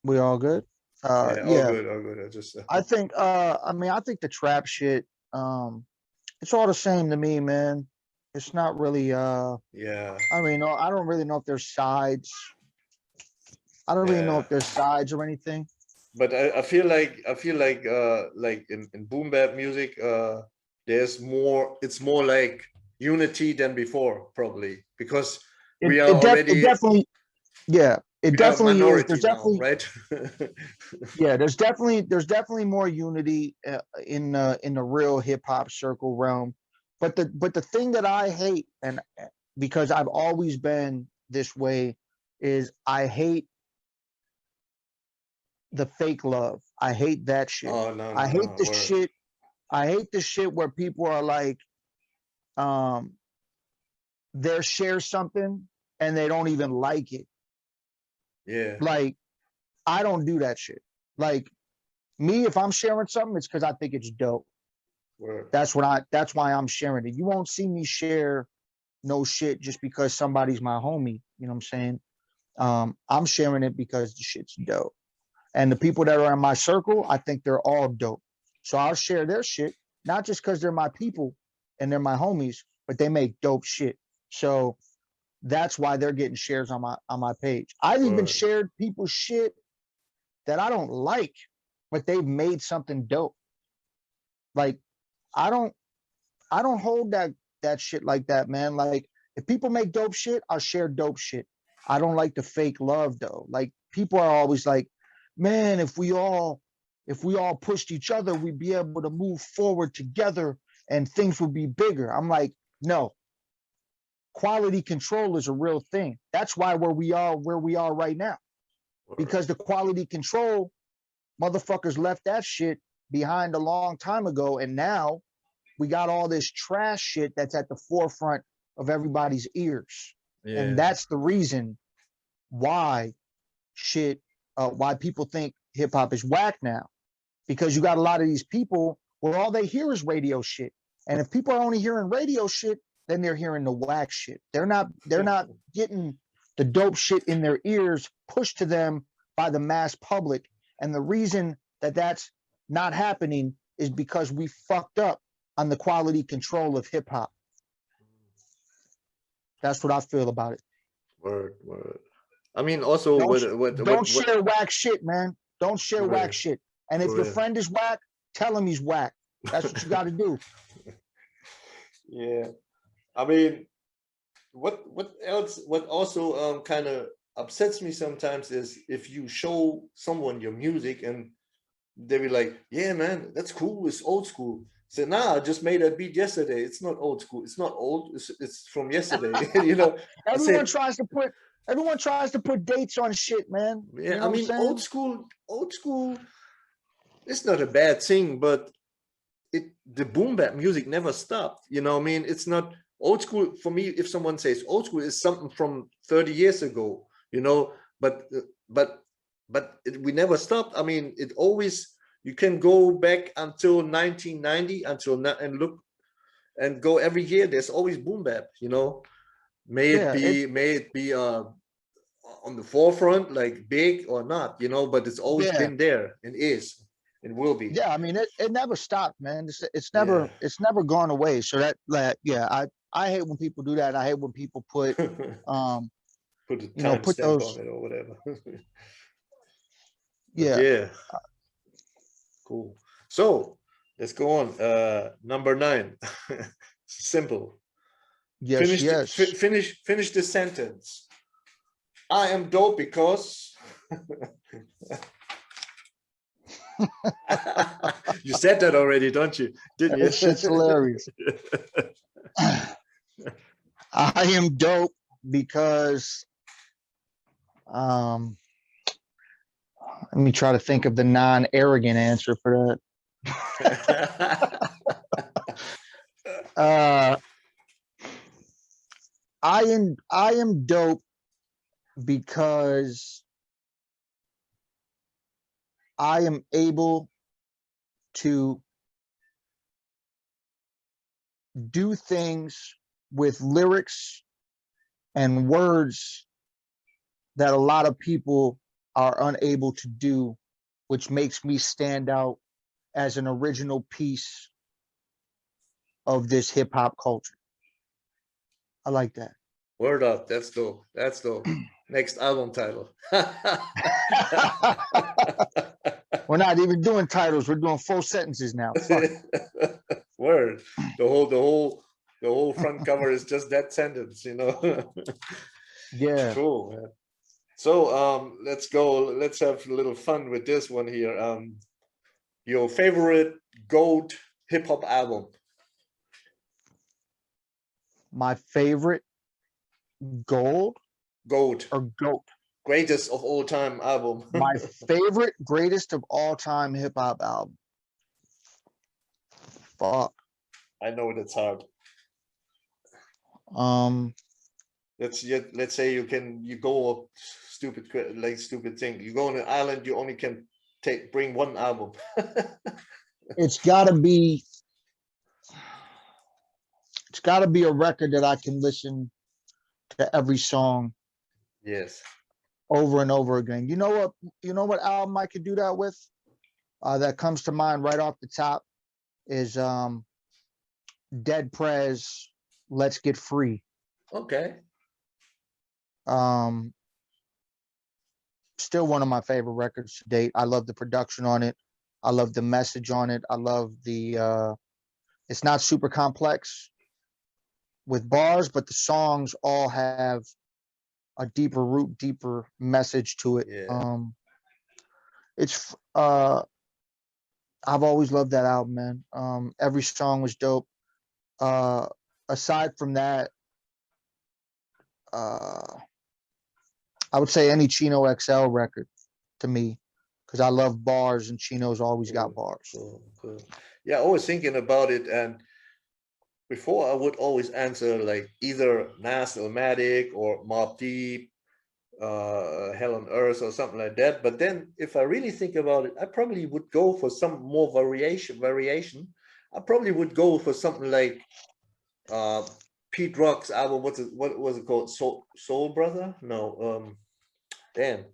we all good. yeah, all Yeah. good, all good. I just I think. I mean, I think the trap shit. It's all the same to me, man. It's not really. yeah, I mean, no, I don't really know if there's sides. I don't really know yeah. if there's sides or anything. But I feel like in boom bap music, there's more, it's more like unity than before, probably, because It definitely, yeah, it we are a definitely is. minority There's now, definitely, right? yeah, there's definitely more unity in the real hip hop circle realm. But the thing that I hate, and because I've always been this way, is I hate the fake love. I hate that shit. Oh, no, I no, hate no, the word. shit. I hate the shit where people are like, um, they'll share something and they don't even like it. Yeah, Like, I don't do that shit. Like me, if I'm sharing something, it's because I think it's dope. word. That's why I'm sharing it. You won't see me share no shit just because somebody's my homie. You know what I'm saying? I'm sharing it because the shit's dope. And the people that are in my circle, I think they're all dope. So I'll share their shit, not just because they're my people and they're my homies, but they make dope shit. So that's why they're getting shares on my page. I've even Word. shared people's shit that I don't like, but they've made something dope. Like I don't I don't hold that shit like that, man. Like if people make dope shit, I'll share dope shit. I don't like the fake love though. Like people are always like, man, if we all pushed each other, we'd be able to move forward together and things would be bigger. I'm like, no. Quality control is a real thing. That's why where we are right now. Word. Because the quality control motherfuckers left that shit behind a long time ago and now we got all this trash shit that's at the forefront of everybody's ears. And Yeah, that's the reason why shit, why people think hip hop is whack now. Because you got a lot of these people where all they hear is radio shit. And if people are only hearing radio shit, then they're hearing the whack shit. They're not getting the dope shit in their ears pushed to them by the mass public. And the reason that that's not happening is because we fucked up on the quality control of hip hop. That's what I feel about it. word, word. I mean, also, Don't don't what, share whack shit, man. Don't share for whack real, shit. And if for your real. friend is whack, tell him he's whack. That's what you got to do. Yeah, I mean, what else? What also kind of upsets me sometimes is if you show someone your music and they be like, "Yeah, man, that's cool. It's old school." So now I just made a beat yesterday. It's not old school. It's not old. It's from yesterday. You know, I Everyone said, tries to put dates on shit, man. yeah, You know I what I'm mean, saying? old school, it's not a bad thing, but the boom bap music never stopped. You know what I mean? It's not old school for me. If someone says old school is something from 30 years ago, you know, but we never stopped. I mean, it always, you can go back until 1990 until now and look and go every year. There's always boom bap, you know. May Yeah, it be on the forefront, like big or not, you know, but it's always yeah, been there and is and will be. yeah. I mean, it never stopped, man. Yeah. It's never gone away. So yeah, I hate when people do that. I hate when people put, um, Put a put timestamp those, on it or whatever. But yeah, yeah, cool. So let's go on. Number 9. Simple. yes, yes. Finish the sentence. I am dope because you said that already, don't you? Didn't you? That shit's hilarious. I am dope because, let me try to think of the non-arrogant answer for that. I am dope because I am able to do things with lyrics and words that a lot of people are unable to do, which makes me stand out as an original piece of this hip hop culture. I like that. Word up. That's dope. That's dope. Next album title. We're not even doing titles. We're doing full sentences now. Fuck. Word. The whole front cover is just that sentence, you know. Yeah. Cool, man. So let's go. Let's have a little fun with this one here. Your favorite GOAT hip hop album? My favorite gold GOAT. or goat. Greatest of all time album. My favorite greatest of all time hip hop album. Fuck. I know that's hard. Let's say you go stupid thing. You go on an island, you only can bring one album. It's gotta be a record that I can listen to every song Yes. over and over again. You know what album I could do that with? That comes to mind right off the top is Dead Prez, Let's Get Free. Okay. Still one of my favorite records to date. I love the production on it. I love the message on it. I love the it's not super complex with bars, but the songs all have a deeper root, deeper message to it. Yeah. It's I've always loved that album, man. Every song was dope. Aside from that, I would say any Chino XL record to me, because I love bars and Chino's always got bars. Cool. Yeah, I was thinking about it, and before I would always answer like either Nas Illmatic or Mobb Deep, Hell on Earth or something like that. But then if I really think about it, I probably would go for some more variation. I probably would go for something like Pete Rock's album. What was it called? Soul Brother? No, damn.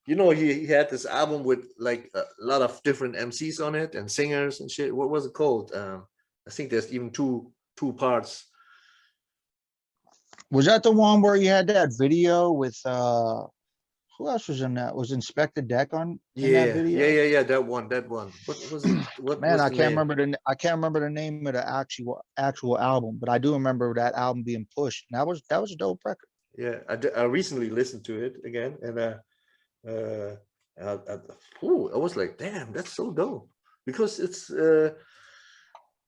You know, he had this album with like a lot of different MCs on it and singers and shit. What was it called? I think there's even two parts. Was that the one where you had that video with who else was in that? Was Inspector Deck in that video? Yeah. That one. What was it? Man, was I the can't name? remember the name of the actual album, but I do remember that album being pushed. And that was a dope record. Yeah, I recently listened to it again, and I was like, damn, that's so dope, because it's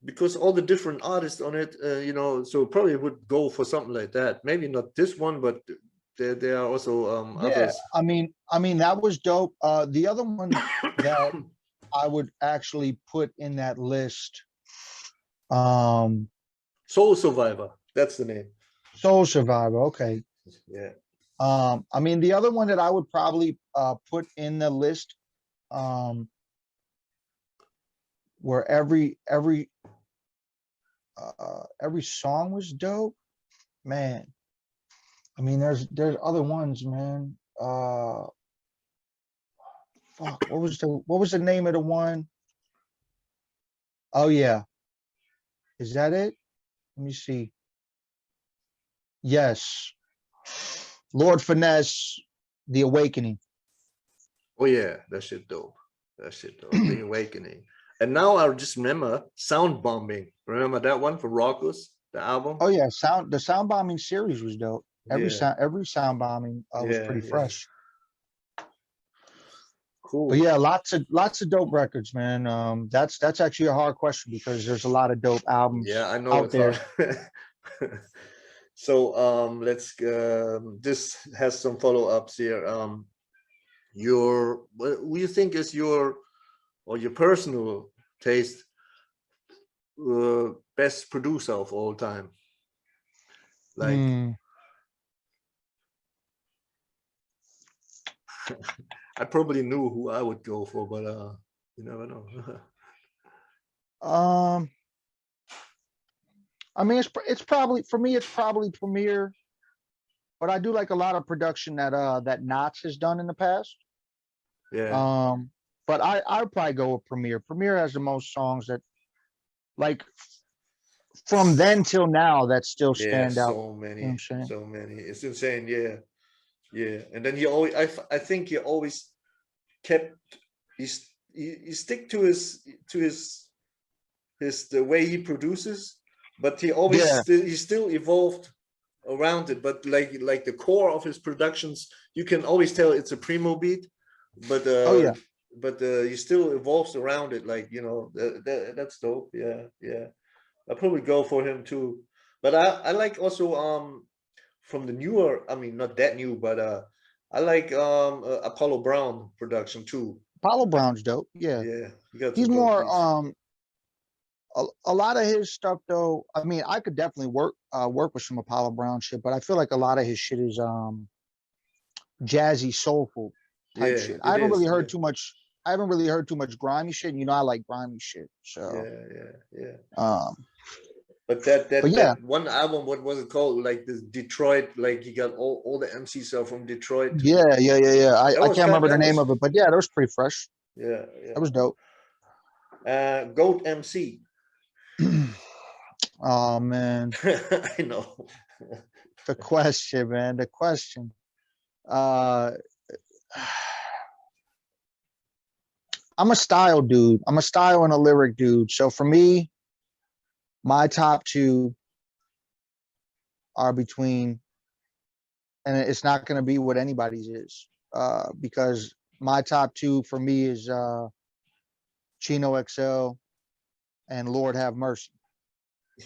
because all the different artists on it, you know, so probably would go for something like that. Maybe not this one, but there are also Yeah, others. I mean that was dope. The other one that I would actually put in that list, Soul Survivor, that's the name. Soul Survivor. Okay. Yeah. I mean the other one that I would probably put in the list, where every song was dope, man. I mean, there's other ones, man. Fuck, what was the name of the one? Oh yeah, is that it? Let me see. Yes, Lord Finesse, The Awakening. Oh yeah, that shit dope. That shit dope. The Awakening. And now I just remember Sound Bombing. Remember that one for Rockus, the album? Oh yeah, the Sound Bombing series was dope. Every Yeah. sound bombing was Yeah, pretty yeah. fresh. Cool. But yeah, lots of dope records, man. That's actually a hard question because there's a lot of dope albums Yeah, I know out it's there. hard. So let's this has some follow-ups here. What do you think is your personal taste best producer of all time? Like I probably knew who I would go for, but you never know. I mean, it's probably for me. It's probably Premiere, but I do like a lot of production that that Knots has done in the past. Yeah. But I'd probably go with Premiere. Premiere has the most songs that, like, from then till now, that still Yeah, stand out. so You know what many, I'm saying? so many. It's insane. Yeah, yeah. And then he always, I think he always kept, he stick to his the way he produces, but he always Yeah. he still evolved around it. But like the core of his productions, you can always tell it's a primo beat, but Oh yeah. he still evolves around it. Like, you know, that's dope. Yeah, yeah. I'll probably go for him too. But I like also from the newer, I mean not that new, but I like Apollo Brown production too. Apollo Brown's dope. Yeah. Yeah, he got He's some dope more beats. a lot of his stuff though. I mean, I could definitely work with some Apollo Brown shit, but I feel like a lot of his shit is jazzy, soulful type Yeah, shit. I it haven't really is. heard Yeah, too much. I haven't really heard too much grimy shit. And, you know, I like grimy shit. So, yeah, yeah, yeah. um, But that but yeah, one album, what was it called? Like this Detroit, like he got all the MCs are from Detroit. yeah. That I was can't kind remember the that name was of it, but yeah, that was pretty fresh. yeah, That was dope. yeah. Goat MC. Oh man, I know. the question, man, the question. Uh, I'm a style dude. I'm a style and a lyric dude. So for me, my top two are between, and it's not going to be what anybody's is, because my top two for me is Chino XL and Lord Have Mercy.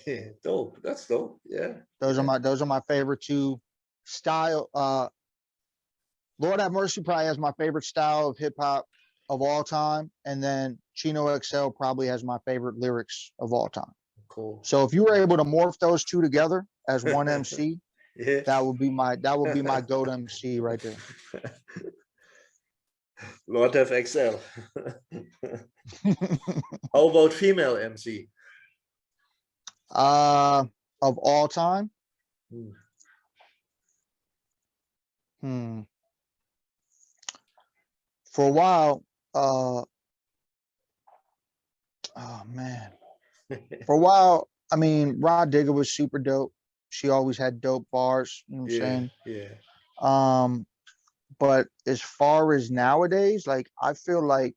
Yeah, dope. That's dope. Yeah. Those Yeah. are my favorite two style. Lord Have Mercy probably has my favorite style of hip hop of all time, and then Chino XL probably has my favorite lyrics of all time. Cool. So if you were able to morph those two together as one MC, Yeah. that would be my GOAT MC right there. Lord have XL. How about female MC? Of all time. For a while, oh man. For a while, I mean, Rod Digger was super dope. She always had dope bars, you know what I'm saying? Yeah. But as far as nowadays, like I feel like,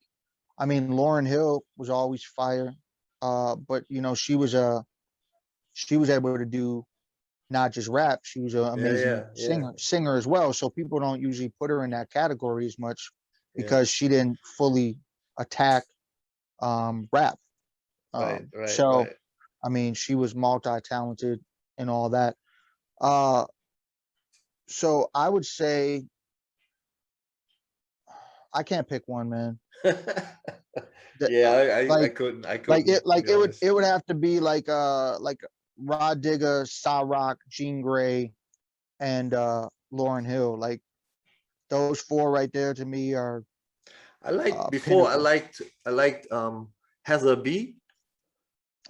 I mean, Lauryn Hill was always fire. But you know, she was able to do not just rap, she was an amazing singer as well. So people don't usually put her in that category as much because she didn't fully attack rap. Right. So Right. I mean, she was multi-talented and all that. Uh, so I would say I can't pick one, man. That, Yeah, I like couldn't, to like be honest. it would have to be like Rod Digger, Sa Rock, Jean Grey, and Lauryn Hill. Like those four right there to me are I liked before. pinnacle. I liked Heather B.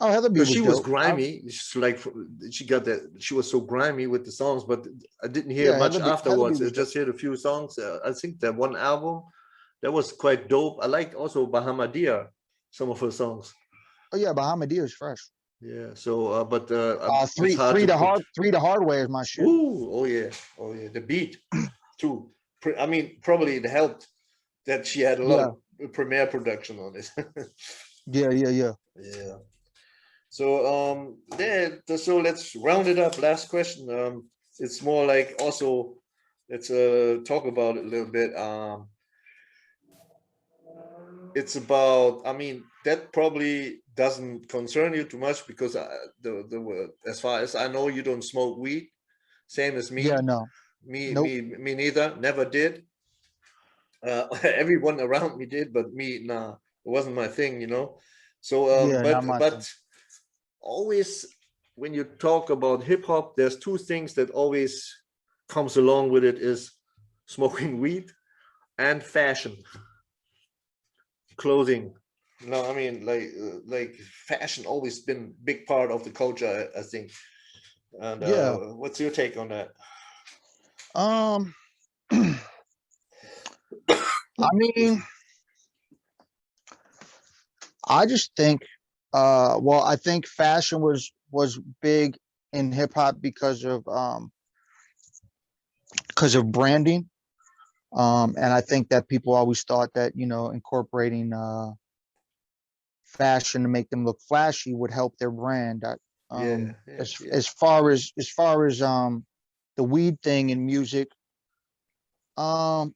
Oh, Heather B Because was she was dope. grimy. She's like she got that. She was so grimy with the songs, but I didn't hear Yeah, much Heather B afterwards. I was dope. just heard a few songs. I think that one album that was quite dope. I liked also Bahamadia, some of her songs. Oh yeah, Bahamadia is fresh. Yeah. So, but it's Three hard to put. three the hard way is my shit. Ooh, oh yeah, oh yeah. The beat too. I mean, probably it helped that she had a lot Yeah, of premiere production on it. yeah, yeah, yeah. Yeah. So yeah, so let's round it up. Last question. It's more like also let's talk about it a little bit. It's about, I mean, that probably doesn't concern you too much because the as far as I know, you don't smoke weed. Same as Yeah, me. no, nope. Me neither. Never did. Everyone around me did, but me, nah, it wasn't my thing, you know. So, Yeah, not my thing. but always when you talk about hip hop, there's two things that always comes along with it is smoking weed and fashion, clothing. No, I mean like fashion always been big part of the culture, I think. And Yeah. what's your take on that? Um, I mean, I just think, well, I think fashion was big in hip hop because of branding. And I think that people always thought that, you know, incorporating fashion to make them look flashy would help their brand. Yeah, yeah, yeah. As far as the weed thing in music, um,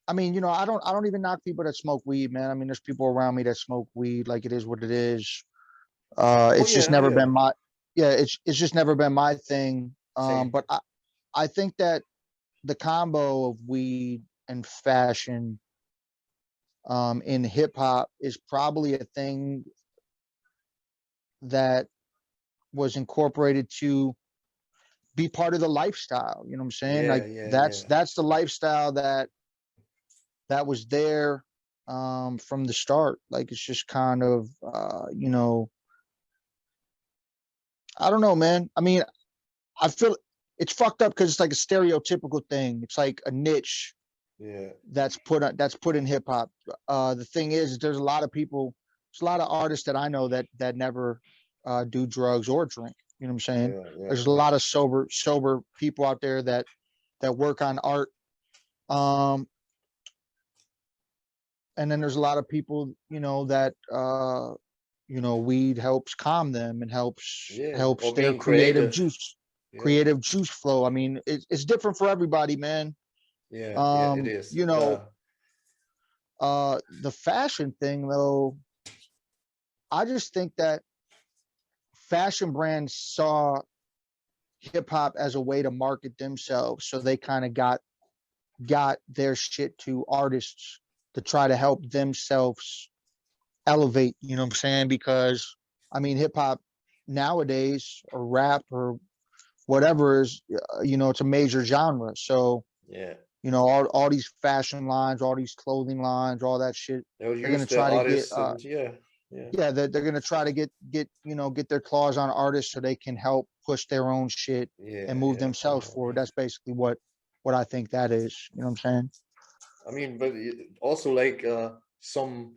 I mean, you know, I don't even knock people that smoke weed, man. I mean, there's people around me that smoke weed, like it is what it is. Oh It's just yeah, never yeah. been my yeah, it's just never been my thing. Same. But I think that the combo of weed and fashion in hip hop is probably a thing that was incorporated to be part of the lifestyle. You know what I'm saying? Yeah, Like yeah, yeah. that's the lifestyle that was there from the start. Like it's just kind of you know, I don't know, man. I mean, I feel it's fucked up because it's like a stereotypical thing. It's like a niche Yeah, that's put in hip hop. The thing is, there's a lot of people, there's a lot of artists that I know that never do drugs or drink. You know what I'm saying? yeah, yeah, There's a lot of sober people out there that work on art. Um, and then there's a lot of people, you know, that you know, weed helps calm them and yeah. helps Or their being creative. Yeah, creative juice flow. I mean, it's different for everybody, man. yeah, yeah. It is. You know, the fashion thing though, I just think that fashion brands saw hip hop as a way to market themselves, so they kind of got their shit to artists to try to help themselves elevate, you know what I'm saying? Because I mean, hip hop nowadays or rap or whatever is, you know, it's a major genre. So, yeah. you know, all these fashion lines, all these clothing lines, all that shit, They'll they're going use to the try to get, artists and yeah, yeah, yeah, they're going to try to get, you know, get their claws on artists so they can help push their own shit yeah, and move yeah. I themselves know. forward. That's basically what I think that is. You know what I'm saying? I mean, but also like some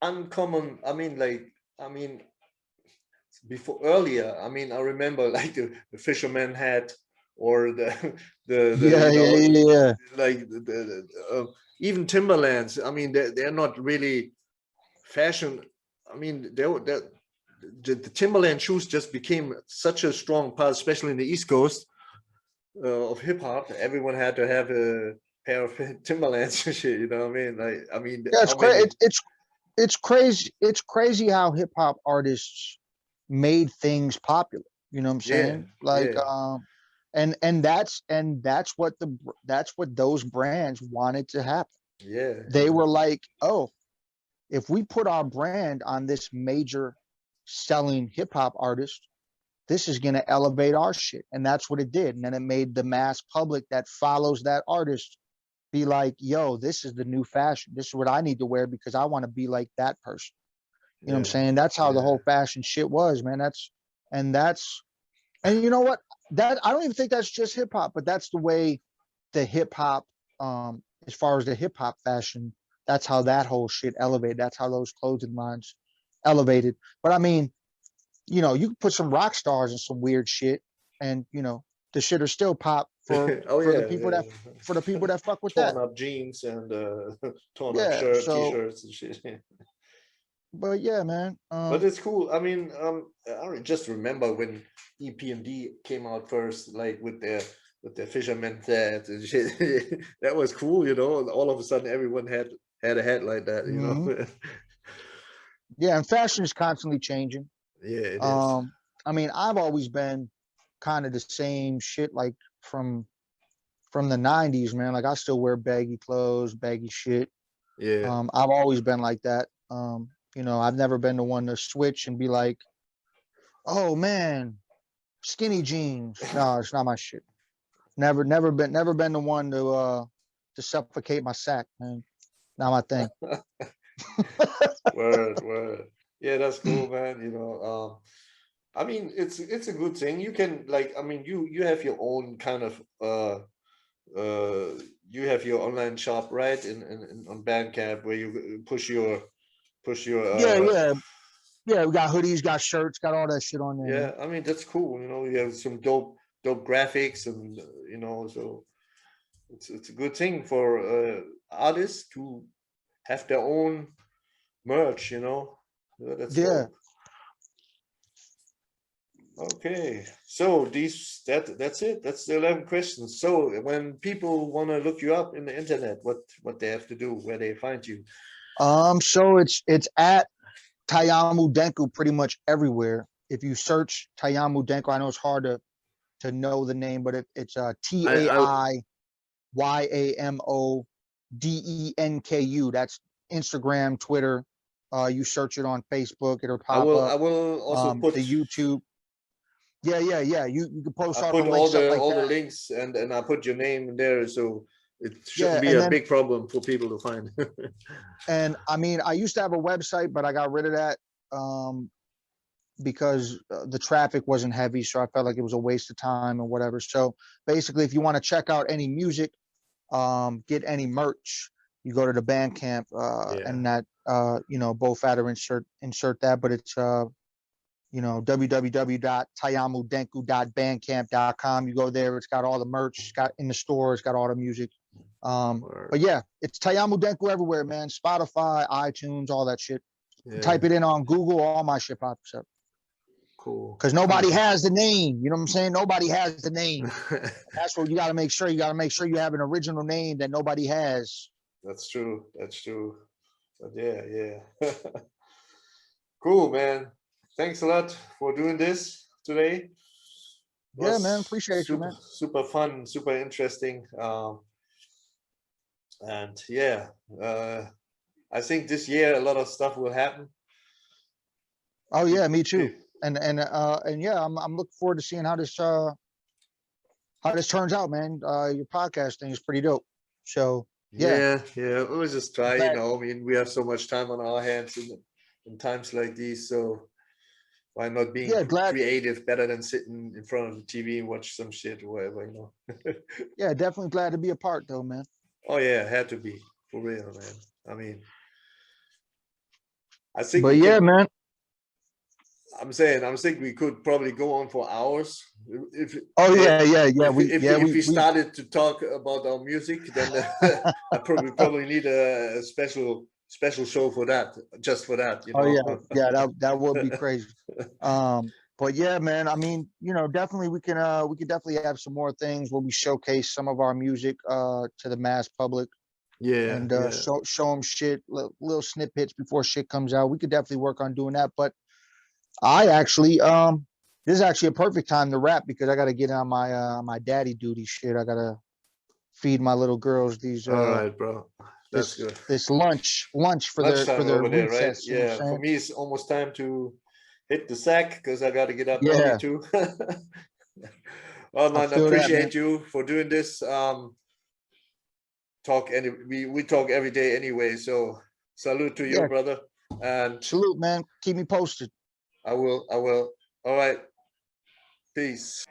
uncommon. I mean, before earlier. I mean, I remember like the fisherman hat or the Yeah, you yeah, know yeah, yeah. like even Timberlands. I mean, they're not really fashion. I mean, the Timberland shoes just became such a strong part, especially in the East Coast of hip hop. Everyone had to have a pair of Timberlands and shit. You know what I mean? Like, I mean, Yeah, it's how crazy. many? It's crazy. It's crazy how hip hop artists. made things popular. You know what I'm saying? Like, yeah, and that's what those brands wanted to happen. yeah, They were like, oh, if we put our brand on this major selling hip hop artist, this is going to elevate our shit. And that's what it did. And then it made the mass public that follows that artist be like, yo, this is the new fashion. This is what I need to wear because I want to be like that person. You know what I'm yeah, saying? That's how the yeah, whole fashion shit was, man. And you know what? That I don't even think that's just hip hop, but that's the way the hip hop, as far as the hip hop fashion, that's how that whole shit elevated. That's how those clothing lines elevated. But I mean, you know, you can put some rock stars and some weird shit, and you know, the shit are still pop oh for the yeah, people yeah. that fuck with Torn that. up jeans and torn up Yeah. So, t-shirts and shit. but yeah, man. But it's cool. I mean, just remember when EP&D came out first, like with their fisherman hat and shit. That was cool, you know. And all of a sudden, everyone had a hat like that, you Mhm. know. Yeah, and fashion is constantly changing. Yeah, it is. Um, I mean, I've always been kind of the same shit, like from the '90s, man. Like I still wear baggy clothes, baggy shit. Yeah. I've always been like that. You know, I've never been the one to switch and be like, oh man, skinny jeans. No, it's not my shit. Never been the one to suffocate my sack, man. Not my thing. Word, word. Yeah, that's cool, man. You know, I mean, it's a good thing. You can like, I mean, you have your own kind of you have your online shop, right? In on Bandcamp where you push your Yeah, yeah, yeah. We got hoodies, got shirts, got all that shit on there, man. yeah. I mean, that's cool. You know, you have some dope graphics and you know, so it's a good thing for artists to have their own merch, you know. Yeah, that's Yeah. dope. Okay, so that's it. That's the 11 questions. So when people want to look you up in the internet, what they have to do, where they find you. So it's at Taiyamo Denku pretty much everywhere. If you search Taiyamo Denku, I know it's hard to know the name, but it's I TAIYAMODENKU. That's Instagram, Twitter. You search it on Facebook, it'll pop I up. will also The YouTube. Yeah, yeah, yeah. You can post all the put links up like all the that. links and I put your name in there, so it shouldn't Yeah, be and a then big problem for people to find. and I mean, I used to have a website, but I got rid of that because the traffic wasn't heavy, so I felt like it was a waste of time or whatever. So basically, if you want to check out any music, get any merch, you go to the Bandcamp, Yeah. and that you know, BoFaat or insert that, but it's you know, www.tayamudenku.bandcamp.com. You go there, it's got all the merch, it's got in the store, it's got all the music. Or, But yeah, it's Taiyamo Denku everywhere, man. Spotify, iTunes, all that shit. yeah, Type it in on Google, all my shit pops up. cool. Because nobody has the name. You know what I'm saying? Nobody has the name. Cool. That's what you got to make sure. You got to make sure you have an original name that nobody has. That's true. That's true. But yeah, yeah. Cool, man. Thanks a lot for doing this today. It Yeah, man. was Appreciate you, man. super fun, super interesting. And yeah, I think this year a lot of stuff will happen. Oh yeah, me too. Pe- And yeah, I'm looking forward to seeing how this turns out, man. Your podcast thing is pretty dope. So yeah, Yeah, yeah. We'll just try, you glad. know. I mean, we have so much time on our hands in times like these, so why not being Yeah, glad. creative better than sitting in front of the TV and watch some shit or whatever, you know? Yeah, definitely glad to be a part, though, man. Oh yeah, had to be for real, man. I mean, I think But we yeah, can. man. I'm saying we could probably go on for hours. If Oh eh, yeah, yeah, yeah. if we started to talk about our music, then I probably need a special show for that, just for that, you Oh know. yeah, yeah. That would be crazy. But yeah, man. I mean, you know, definitely we can definitely have some more things where we showcase some of our music to the mass public Yeah, and yeah, show them shit, little snippets before shit comes out. We could definitely work on doing that. But I actually this is actually a perfect time to rap because I got to get on my daddy duty shit. I got to feed my little girls these All right, bro. That's good. this lunch for Lunchtime their over there, right? recess. You know what Yeah. I'm For saying? me, it's almost time to hit the sack because I got to get up early Yeah, too. Well, I man, I feel that, man. appreciate you for doing this. We talk every day anyway. So salute to you, Yeah, brother. And salute, man. Keep me posted. I will. All right. Peace.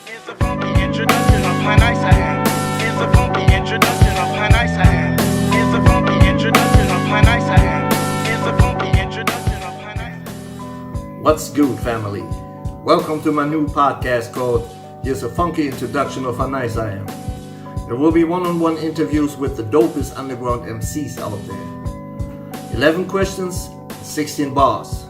It's a funky introduction of how nice I am. It's a funky introduction of how nice I am. It's a funky introduction of how nice I am. It's a funky introduction of how nice. What's good, family? Welcome to my new podcast called Here's a Funky Introduction of How Nice I Am. There will be one-on-one interviews with the dopest underground MCs out there. 11 questions, 16 bars.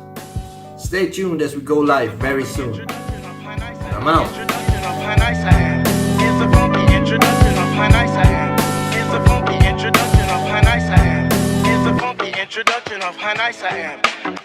Stay tuned as we go live very soon. I'm out. Introduction of how nice I am. It's a funky introduction of how nice I am. It's a funky introduction of how nice I am. It's a funky introduction of how nice I am.